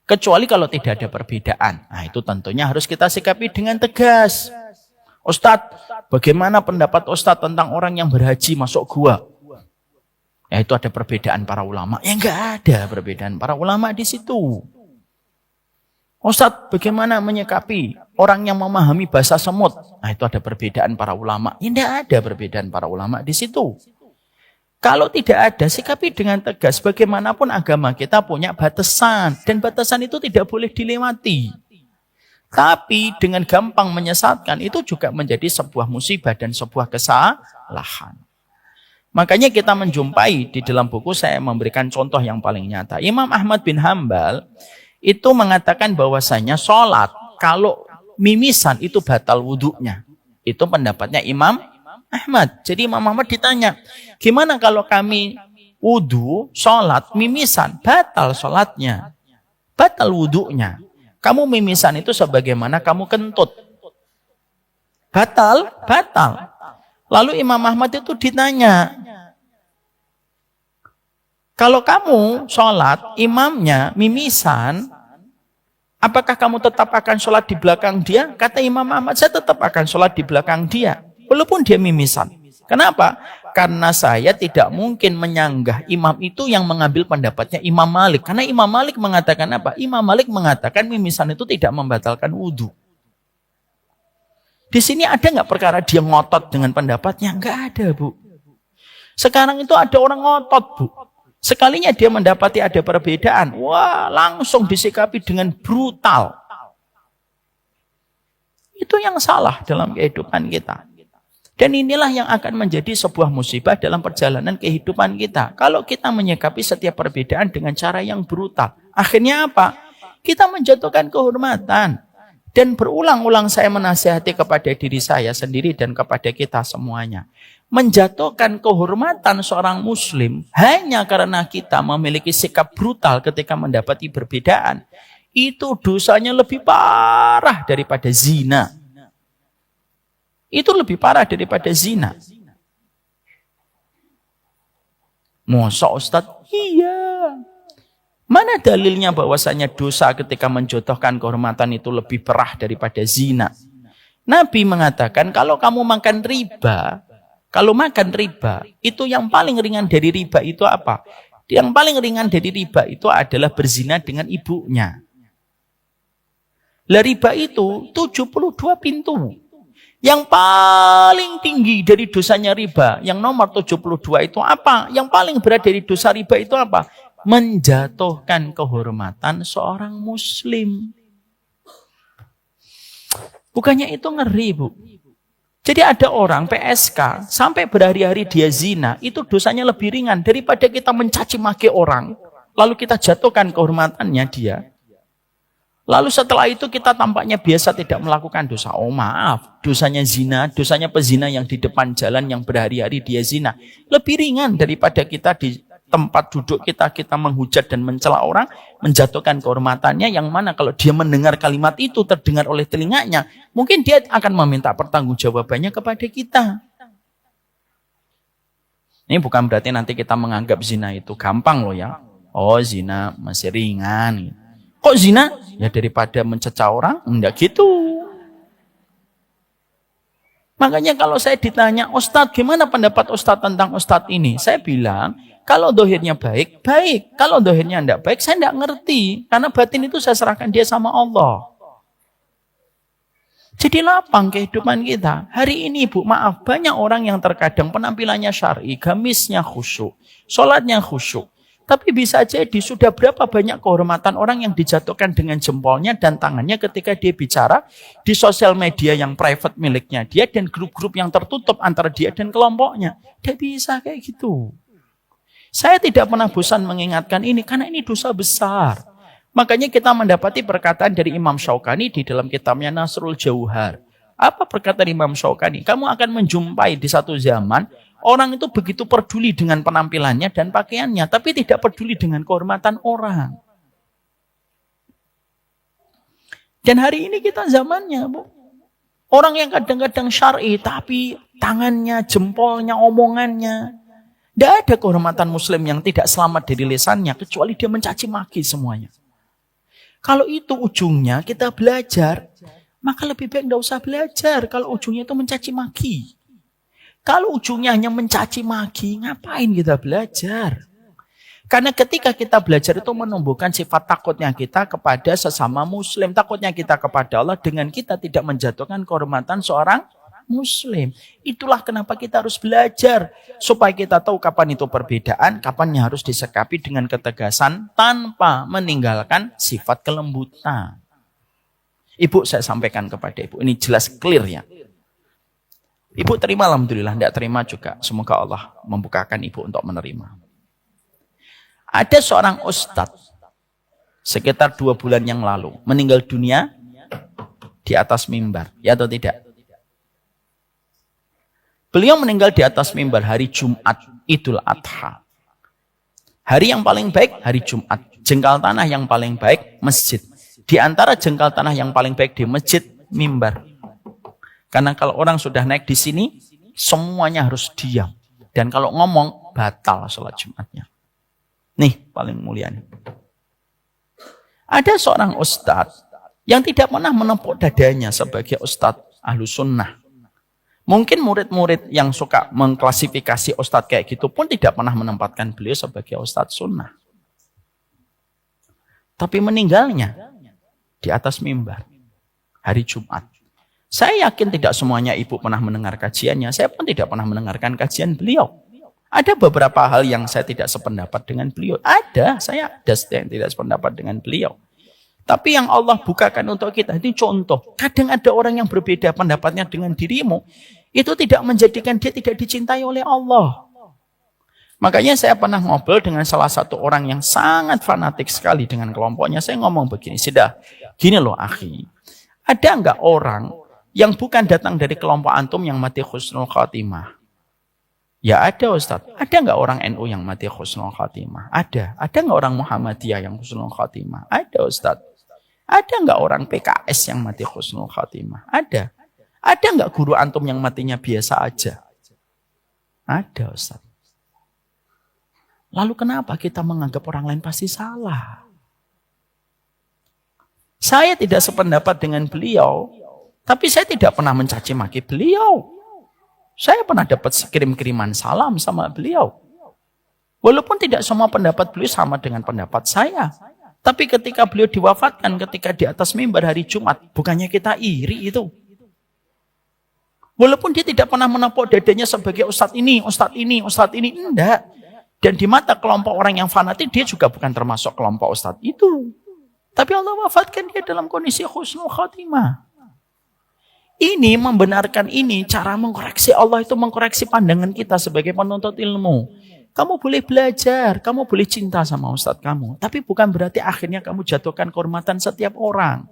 Kecuali kalau tidak ada perbedaan. Nah itu tentunya harus kita sikapi dengan tegas. Ustadz, bagaimana pendapat Ustadz tentang orang yang berhaji masuk gua? Ya itu ada perbedaan para ulama. Ya enggak ada perbedaan para ulama di situ. Ustadz, bagaimana menyikapi orang yang memahami bahasa semut? Nah itu ada perbedaan para ulama. Ya enggak ada perbedaan para ulama di situ. Kalau tidak ada, sikapi dengan tegas. Bagaimanapun agama kita punya batasan. Dan batasan itu tidak boleh dilewati. Tapi dengan gampang menyesatkan itu juga menjadi sebuah musibah dan sebuah kesalahan. Makanya kita menjumpai di dalam buku saya memberikan contoh yang paling nyata. Imam Ahmad bin Hambal itu mengatakan bahwasanya sholat kalau mimisan itu batal wudhunya. Itu pendapatnya Imam Ahmad. Jadi Imam Ahmad ditanya, gimana kalau kami wudhu, sholat, mimisan, batal sholatnya, batal wudhunya. Kamu mimisan itu sebagaimana kamu kentut. Batal, batal. Lalu Imam Ahmad itu ditanya, kalau kamu sholat, imamnya mimisan, apakah kamu tetap akan sholat di belakang dia? Kata Imam Ahmad, saya tetap akan sholat di belakang dia, walaupun dia mimisan. Kenapa? Karena saya tidak mungkin menyanggah imam itu yang mengambil pendapatnya Imam Malik. Karena Imam Malik mengatakan apa? Imam Malik mengatakan mimisan itu tidak membatalkan wudhu. Di sini ada nggak perkara dia ngotot dengan pendapatnya? Nggak ada, Bu. Sekarang itu ada orang ngotot, Bu. Sekalinya dia mendapati ada perbedaan, wah langsung disikapi dengan brutal. Itu yang salah dalam kehidupan kita. Dan inilah yang akan menjadi sebuah musibah dalam perjalanan kehidupan kita. Kalau kita menyikapi setiap perbedaan dengan cara yang brutal. Akhirnya apa? Kita menjatuhkan kehormatan. Dan berulang-ulang saya menasihati kepada diri saya sendiri dan kepada kita semuanya. Menjatuhkan kehormatan seorang muslim hanya karena kita memiliki sikap brutal ketika mendapati perbedaan. Itu dosanya lebih parah daripada zina. Itu lebih parah daripada zina. Masa Ustadz? Iya. Mana dalilnya bahwasanya dosa ketika menjodohkan kehormatan itu lebih parah daripada zina? Nabi mengatakan kalau kamu makan riba, kalau makan riba, itu yang paling ringan dari riba itu apa? Yang paling ringan dari riba itu adalah berzina dengan ibunya. Lah riba itu 72 pintu. Yang paling tinggi dari dosanya riba, yang nomor 72 itu apa? Yang paling berat dari dosa riba itu apa? Menjatuhkan kehormatan seorang muslim. Bukannya itu ngeri, Bu. Jadi ada orang PSK sampai berhari-hari dia zina, itu dosanya lebih ringan daripada kita mencaci maki orang, lalu kita jatuhkan kehormatannya dia. Lalu setelah itu kita tampaknya biasa tidak melakukan dosa. Oh maaf, dosanya zina, dosanya pezina yang di depan jalan yang berhari-hari dia zina, lebih ringan daripada kita tempat duduk kita, kita menghujat dan mencela orang, menjatuhkan kehormatannya, yang mana kalau dia mendengar kalimat itu terdengar oleh telinganya, mungkin dia akan meminta pertanggungjawabannya kepada kita. Ini bukan berarti nanti kita menganggap zina itu gampang loh ya. Oh, zina masih ringan. Kok zina? Ya daripada mencecah orang, enggak gitu. Makanya kalau saya ditanya, Ustadz gimana pendapat Ustadz tentang Ustadz ini? Saya bilang, kalau dohirnya baik, baik. Kalau dohirnya tidak baik, saya tidak ngerti. Karena batin itu saya serahkan dia sama Allah. Jadi lapang kehidupan kita. Hari ini Bu, maaf, banyak orang yang terkadang penampilannya syar'i, gamisnya khusyuk, sholatnya khusyuk. Tapi bisa jadi sudah berapa banyak kehormatan orang yang dijatuhkan dengan jempolnya dan tangannya ketika dia bicara di sosial media yang private miliknya dia dan grup-grup yang tertutup antara dia dan kelompoknya. Dia bisa kayak gitu. Saya tidak pernah bosan mengingatkan ini karena ini dosa besar. Makanya kita mendapati perkataan dari Imam Syaukani di dalam kitabnya Nasrul Jauhar. Apa perkataan Imam Syaukani? Kamu akan menjumpai di satu zaman orang itu begitu peduli dengan penampilannya dan pakaiannya, tapi tidak peduli dengan kehormatan orang. Dan hari ini kita zamannya, Bu. Orang yang kadang-kadang syar'i, tapi tangannya, jempolnya, omongannya. Tidak ada kehormatan muslim yang tidak selamat dari lisannya, kecuali dia mencaci maki semuanya. Kalau itu ujungnya kita belajar, maka lebih baik tidak usah belajar. Kalau ujungnya itu mencaci maki. Kalau ujungnya hanya mencaci maki, ngapain kita belajar? Karena ketika kita belajar itu menumbuhkan sifat takutnya kita kepada sesama muslim. Takutnya kita kepada Allah dengan kita tidak menjatuhkan kehormatan seorang muslim. Itulah kenapa kita harus belajar. Supaya kita tahu kapan itu perbedaan, kapan yang harus disikapi dengan ketegasan tanpa meninggalkan sifat kelembutan. Ibu, saya sampaikan kepada Ibu, ini jelas clear ya. Ibu terima alhamdulillah, tidak terima juga. Semoga Allah membukakan Ibu untuk menerima. Ada seorang ustadz sekitar 2 bulan yang lalu meninggal dunia di atas mimbar, ya atau tidak? Beliau meninggal di atas mimbar hari Jumat Idul Adha. Hari yang paling baik hari Jumat. Jengkal tanah yang paling baik masjid. Di antara jengkal tanah yang paling baik di masjid, mimbar. Karena kalau orang sudah naik di sini, semuanya harus diam. Dan kalau ngomong, batal sholat Jumatnya. Nih, paling mulia nih. Ada seorang ustadz yang tidak pernah menempuk dadanya sebagai ustadz ahlu sunnah. Mungkin murid-murid yang suka mengklasifikasi ustadz kayak gitu pun tidak pernah menempatkan beliau sebagai ustadz sunnah. Tapi meninggalnya di atas mimbar hari Jumat. Saya yakin tidak semuanya Ibu pernah mendengar kajiannya. Saya pun tidak pernah mendengarkan kajian beliau. Ada beberapa hal yang saya tidak sependapat dengan beliau. Saya ada yang tidak sependapat dengan beliau. Tapi yang Allah bukakan untuk kita, ini contoh. Kadang ada orang yang berbeda pendapatnya dengan dirimu. Itu tidak menjadikan dia tidak dicintai oleh Allah. Makanya saya pernah ngobrol dengan salah satu orang yang sangat fanatik sekali dengan kelompoknya. Saya ngomong begini, sudah, gini loh akhi. Ada enggak orang yang bukan datang dari kelompok antum yang mati husnul khatimah? Ya ada Ustaz. Ada enggak orang NU yang mati husnul khatimah? Ada. Ada enggak orang Muhammadiyah yang husnul khatimah? Ada Ustaz. Ada enggak orang PKS yang mati husnul khatimah? Ada. Ada enggak guru antum yang matinya biasa aja? Ada Ustaz. Lalu kenapa kita menganggap orang lain pasti salah? Saya tidak sependapat dengan beliau, tapi saya tidak pernah mencaci maki beliau. Saya pernah dapat kirim-kiriman salam sama beliau. Walaupun tidak semua pendapat beliau sama dengan pendapat saya. Tapi ketika beliau diwafatkan, ketika di atas mimbar hari Jumat, bukannya kita iri itu. Walaupun dia tidak pernah menepuk dadanya sebagai ustadz ini, ustadz ini, ustadz ini. Enggak. Dan di mata kelompok orang yang fanatik, dia juga bukan termasuk kelompok ustadz itu. Tapi Allah wafatkan dia dalam kondisi husnul khatimah. Ini membenarkan ini, cara mengkoreksi Allah itu mengkoreksi pandangan kita sebagai penuntut ilmu. Kamu boleh belajar, kamu boleh cinta sama ustadz kamu. Tapi bukan berarti akhirnya kamu jatuhkan kehormatan setiap orang.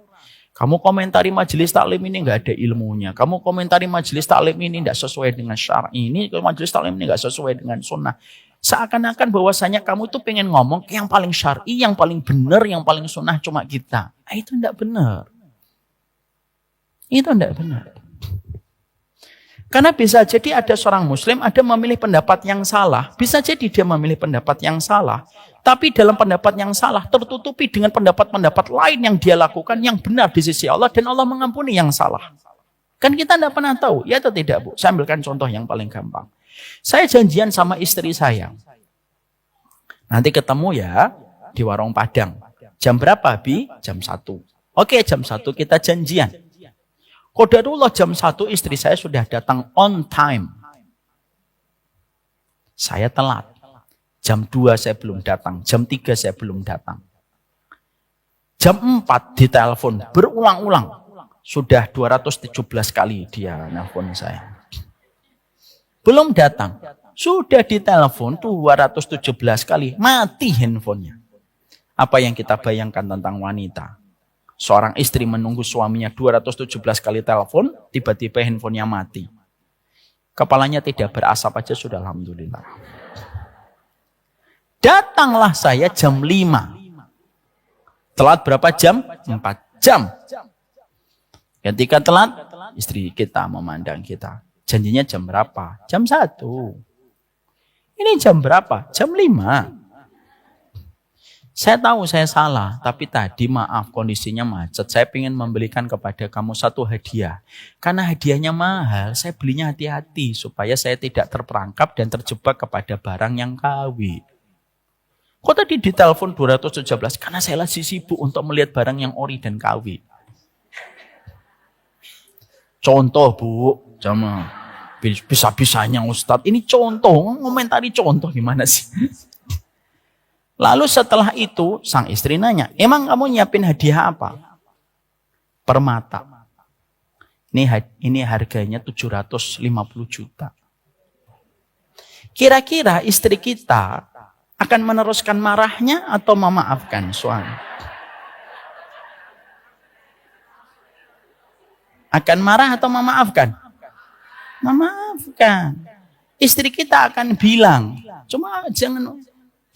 Kamu komentari majelis taklim ini nggak ada ilmunya. Kamu komentari majelis taklim ini nggak sesuai dengan syar'i. Ini majelis taklim ini nggak sesuai dengan sunnah. Seakan-akan bahwasanya kamu tuh pengen ngomong yang paling syar'i, yang paling benar, yang paling sunnah cuma kita. Itu enggak benar. Itu enggak benar. Karena bisa jadi ada seorang muslim ada memilih pendapat yang salah. Bisa jadi dia memilih pendapat yang salah. Tapi dalam pendapat yang salah tertutupi dengan pendapat-pendapat lain yang dia lakukan yang benar di sisi Allah. Dan Allah mengampuni yang salah. Kan kita tidak pernah tahu. Ya atau tidak, Bu? Saya ambilkan contoh yang paling gampang. Saya janjian sama istri saya. Nanti ketemu ya di warung Padang. Jam berapa, Bi? Jam 1. Oke, jam 1 kita janjian. Qadarullah jam 1 istri saya sudah datang on time. Saya telat. Jam 2 saya belum datang. Jam 3 saya belum datang. Jam 4 ditelepon berulang-ulang. Sudah 217 kali dia nelpon saya. Belum datang. Sudah ditelepon 217 kali. Mati handphonenya. Apa yang kita bayangkan tentang wanita? Seorang istri menunggu suaminya 217 kali telepon, tiba-tiba handphonenya mati. Kepalanya tidak berasap aja sudah alhamdulillah. Datanglah saya jam 5. Telat berapa jam? 4 jam. Ketika telat, istri kita memandang kita. Janjinya jam berapa? Jam 1. Ini jam berapa? Jam 5. Saya tahu saya salah, tapi tadi maaf kondisinya macet. Saya ingin membelikan kepada kamu satu hadiah. Karena hadiahnya mahal, saya belinya hati-hati supaya saya tidak terperangkap dan terjebak kepada barang yang KW. Kok tadi ditelepon 217? Karena saya lagi sibuk untuk melihat barang yang ori dan KW. Contoh, Bu. Sama bisa-bisanya Ustadz. Ini contoh, ngomentari contoh gimana sih? Lalu setelah itu, sang istri nanya, emang kamu nyiapin hadiah apa? Permata. Ini harganya 750 juta. Kira-kira istri kita akan meneruskan marahnya atau memaafkan suami? Akan marah atau memaafkan? Memaafkan. Istri kita akan bilang, cuma jangan...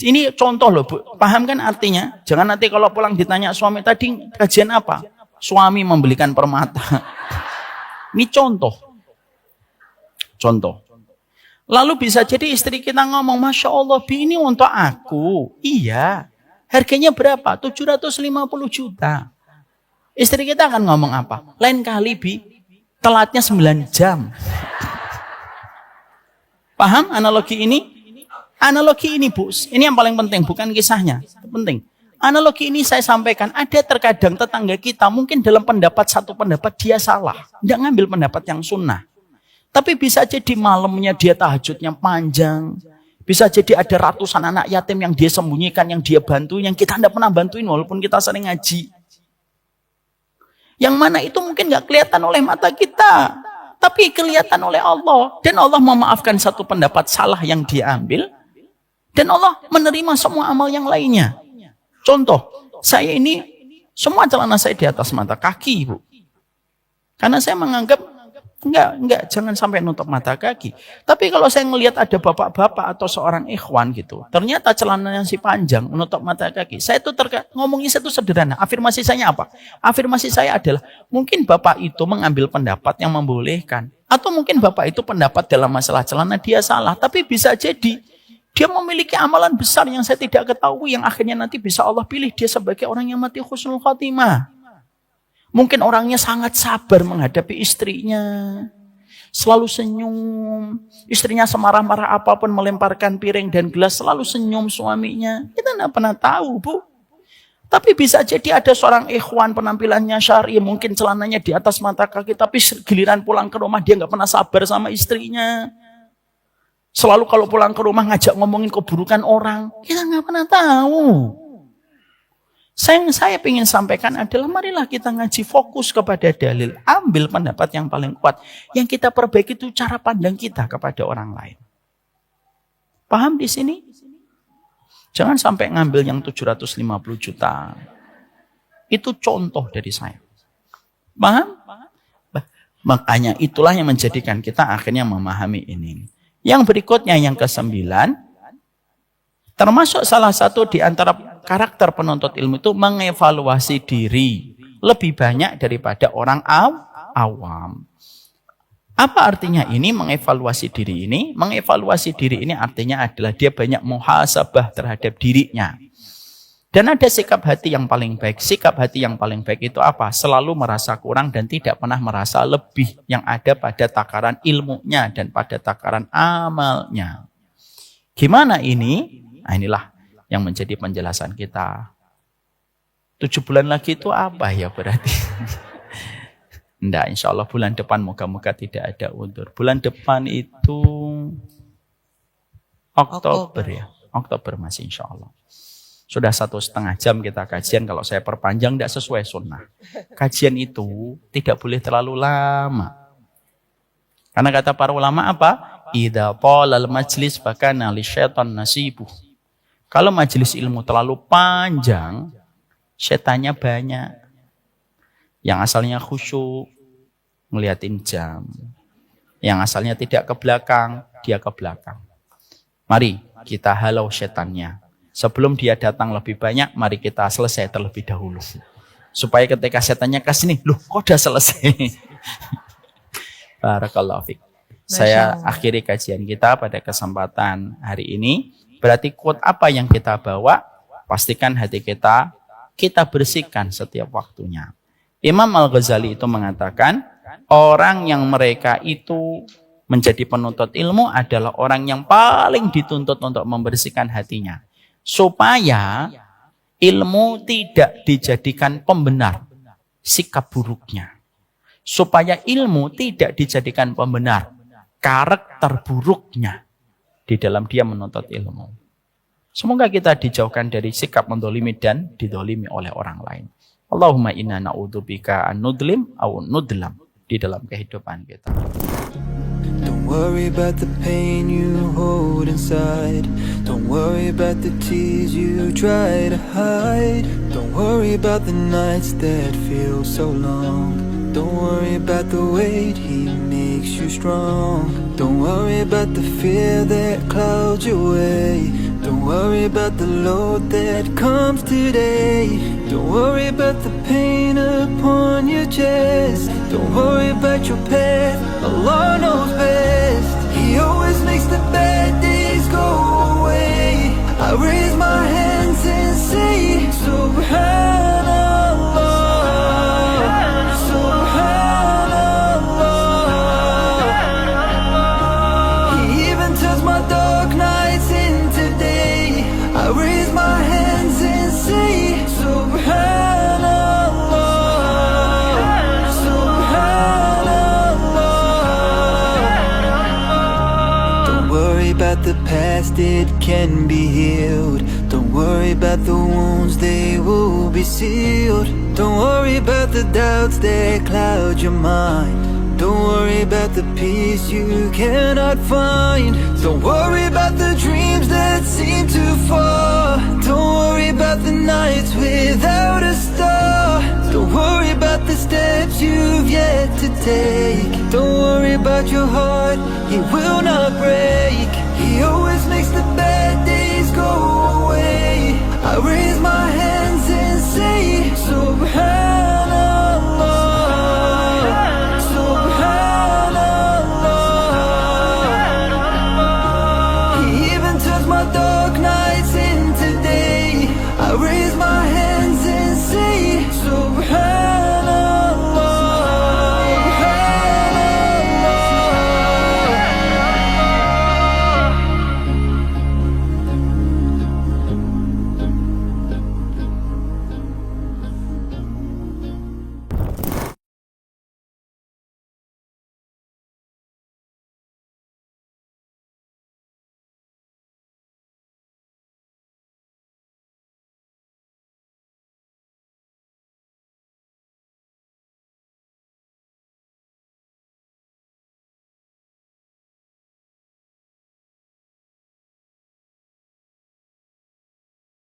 Ini contoh loh, Bu. Paham kan artinya? Jangan nanti kalau pulang ditanya suami tadi kajian apa? Suami membelikan permata. Ini contoh. Contoh. Lalu bisa jadi istri kita ngomong, Masya Allah, Bi, ini untuk aku. Iya. Harganya berapa? 750 juta. Istri kita akan ngomong apa? Lain kali, Bi, telatnya 9 jam. Paham analogi ini? Analogi ini, Bu, ini yang paling penting, bukan kisahnya. Penting. Analogi ini saya sampaikan, ada terkadang tetangga kita, mungkin dalam satu pendapat dia salah. Tidak ngambil pendapat yang sunnah. Tapi bisa jadi malamnya dia tahajudnya panjang. Bisa jadi ada ratusan anak yatim yang dia sembunyikan, yang dia bantu, yang kita tidak pernah bantuin walaupun kita sering ngaji. Yang mana itu mungkin nggak kelihatan oleh mata kita. Tapi kelihatan oleh Allah. Dan Allah memaafkan satu pendapat salah yang dia ambil. Dan Allah menerima semua amal yang lainnya. Contoh, saya ini semua celana saya di atas mata kaki, Bu. Karena saya menganggap enggak, jangan sampai nutup mata kaki. Tapi kalau saya ngelihat ada bapak-bapak atau seorang ikhwan gitu, ternyata celananya si panjang menutup mata kaki. Saya itu ngomongnya itu sederhana. Afirmasi saya apa? Afirmasi saya adalah mungkin bapak itu mengambil pendapat yang membolehkan, atau mungkin bapak itu pendapat dalam masalah celana dia salah, tapi bisa jadi dia memiliki amalan besar yang saya tidak ketahui, yang akhirnya nanti bisa Allah pilih dia sebagai orang yang mati husnul khotimah. Mungkin orangnya sangat sabar menghadapi istrinya. Selalu senyum. Istrinya semarah-marah apapun melemparkan piring dan gelas, selalu senyum suaminya. Kita tidak pernah tahu, Bu. Tapi bisa jadi ada seorang ikhwan penampilannya syar'i, mungkin celananya di atas mata kaki, tapi giliran pulang ke rumah dia nggak pernah sabar sama istrinya. Selalu kalau pulang ke rumah ngajak ngomongin keburukan orang. Kita nggak pernah tahu. Yang saya ingin sampaikan adalah marilah kita ngaji fokus kepada dalil. Ambil pendapat yang paling kuat. Yang kita perbaiki itu cara pandang kita kepada orang lain. Paham di sini? Jangan sampai ngambil yang 750 juta. Itu contoh dari saya. Paham? Makanya itulah yang menjadikan kita akhirnya memahami ini. Yang berikutnya yang ke-9, Termasuk salah satu di antara karakter penuntut ilmu itu mengevaluasi diri lebih banyak daripada orang awam. Apa artinya ini mengevaluasi diri ini? Mengevaluasi diri ini artinya adalah dia banyak muhasabah terhadap dirinya. Dan ada sikap hati yang paling baik. Sikap hati yang paling baik itu apa? Selalu merasa kurang dan tidak pernah merasa lebih yang ada pada takaran ilmunya dan pada takaran amalnya. Gimana ini? Nah, inilah yang menjadi penjelasan kita. 7 bulan lagi itu apa ya berarti? Enggak, insya Allah bulan depan moga-moga tidak ada undur. Bulan depan itu Oktober ya. Oktober masih insya Allah. Sudah 1,5 jam kita kajian. Kalau saya perpanjang tidak sesuai sunnah. Kajian itu tidak boleh terlalu lama. Karena kata para ulama apa? Idza talal majlis fakana lisyaitan nasibuh. Kalau majelis ilmu terlalu panjang, setannya banyak. Yang asalnya khusyuk, ngeliatin jam. Yang asalnya tidak ke belakang, dia ke belakang. Mari kita halau setannya. Sebelum dia datang lebih banyak, mari kita selesai terlebih dahulu. Supaya ketika setannya ke sini, loh kok udah selesai? Barakallahu fiik. Saya akhiri kajian kita pada kesempatan hari ini. Berarti quote apa yang kita bawa, pastikan hati kita bersihkan setiap waktunya. Imam Al-Ghazali itu mengatakan, orang yang mereka itu menjadi penuntut ilmu adalah orang yang paling dituntut untuk membersihkan hatinya. Supaya ilmu tidak dijadikan pembenar sikap buruknya. Supaya ilmu tidak dijadikan pembenar karakter buruknya di dalam dia menuntut ilmu. Semoga kita dijauhkan dari sikap mendolimi dan didolimi oleh orang lain. Allahumma inna na'udzubika an nudlim au nudlam di dalam kehidupan kita. Don't worry about the pain you hold inside. Don't worry about the tears you try to hide. Don't worry about the nights that feel so long. Don't worry about the weight he makes you strong. Don't worry about the fear that clouds your way. Don't worry about the load that comes today. Don't worry about the pain upon your chest. Don't worry about your path, Allah knows best. He always makes the bad days go away. I raise my hands and say Subhanallah, Subhanallah. He even turns my dark nights into day. I raise my hands and say Subhanallah, Subhanallah. Don't worry about the past, it can be healed. Don't worry about the wounds, they will be sealed. Don't worry about the doubts that cloud your mind. Don't worry about the peace you cannot find. Don't worry about the dreams that seem too far. Don't worry about the nights without a star. Don't worry about the steps you've yet to take. Don't worry about your heart, it will not break. He always makes the bad days go away. I raise my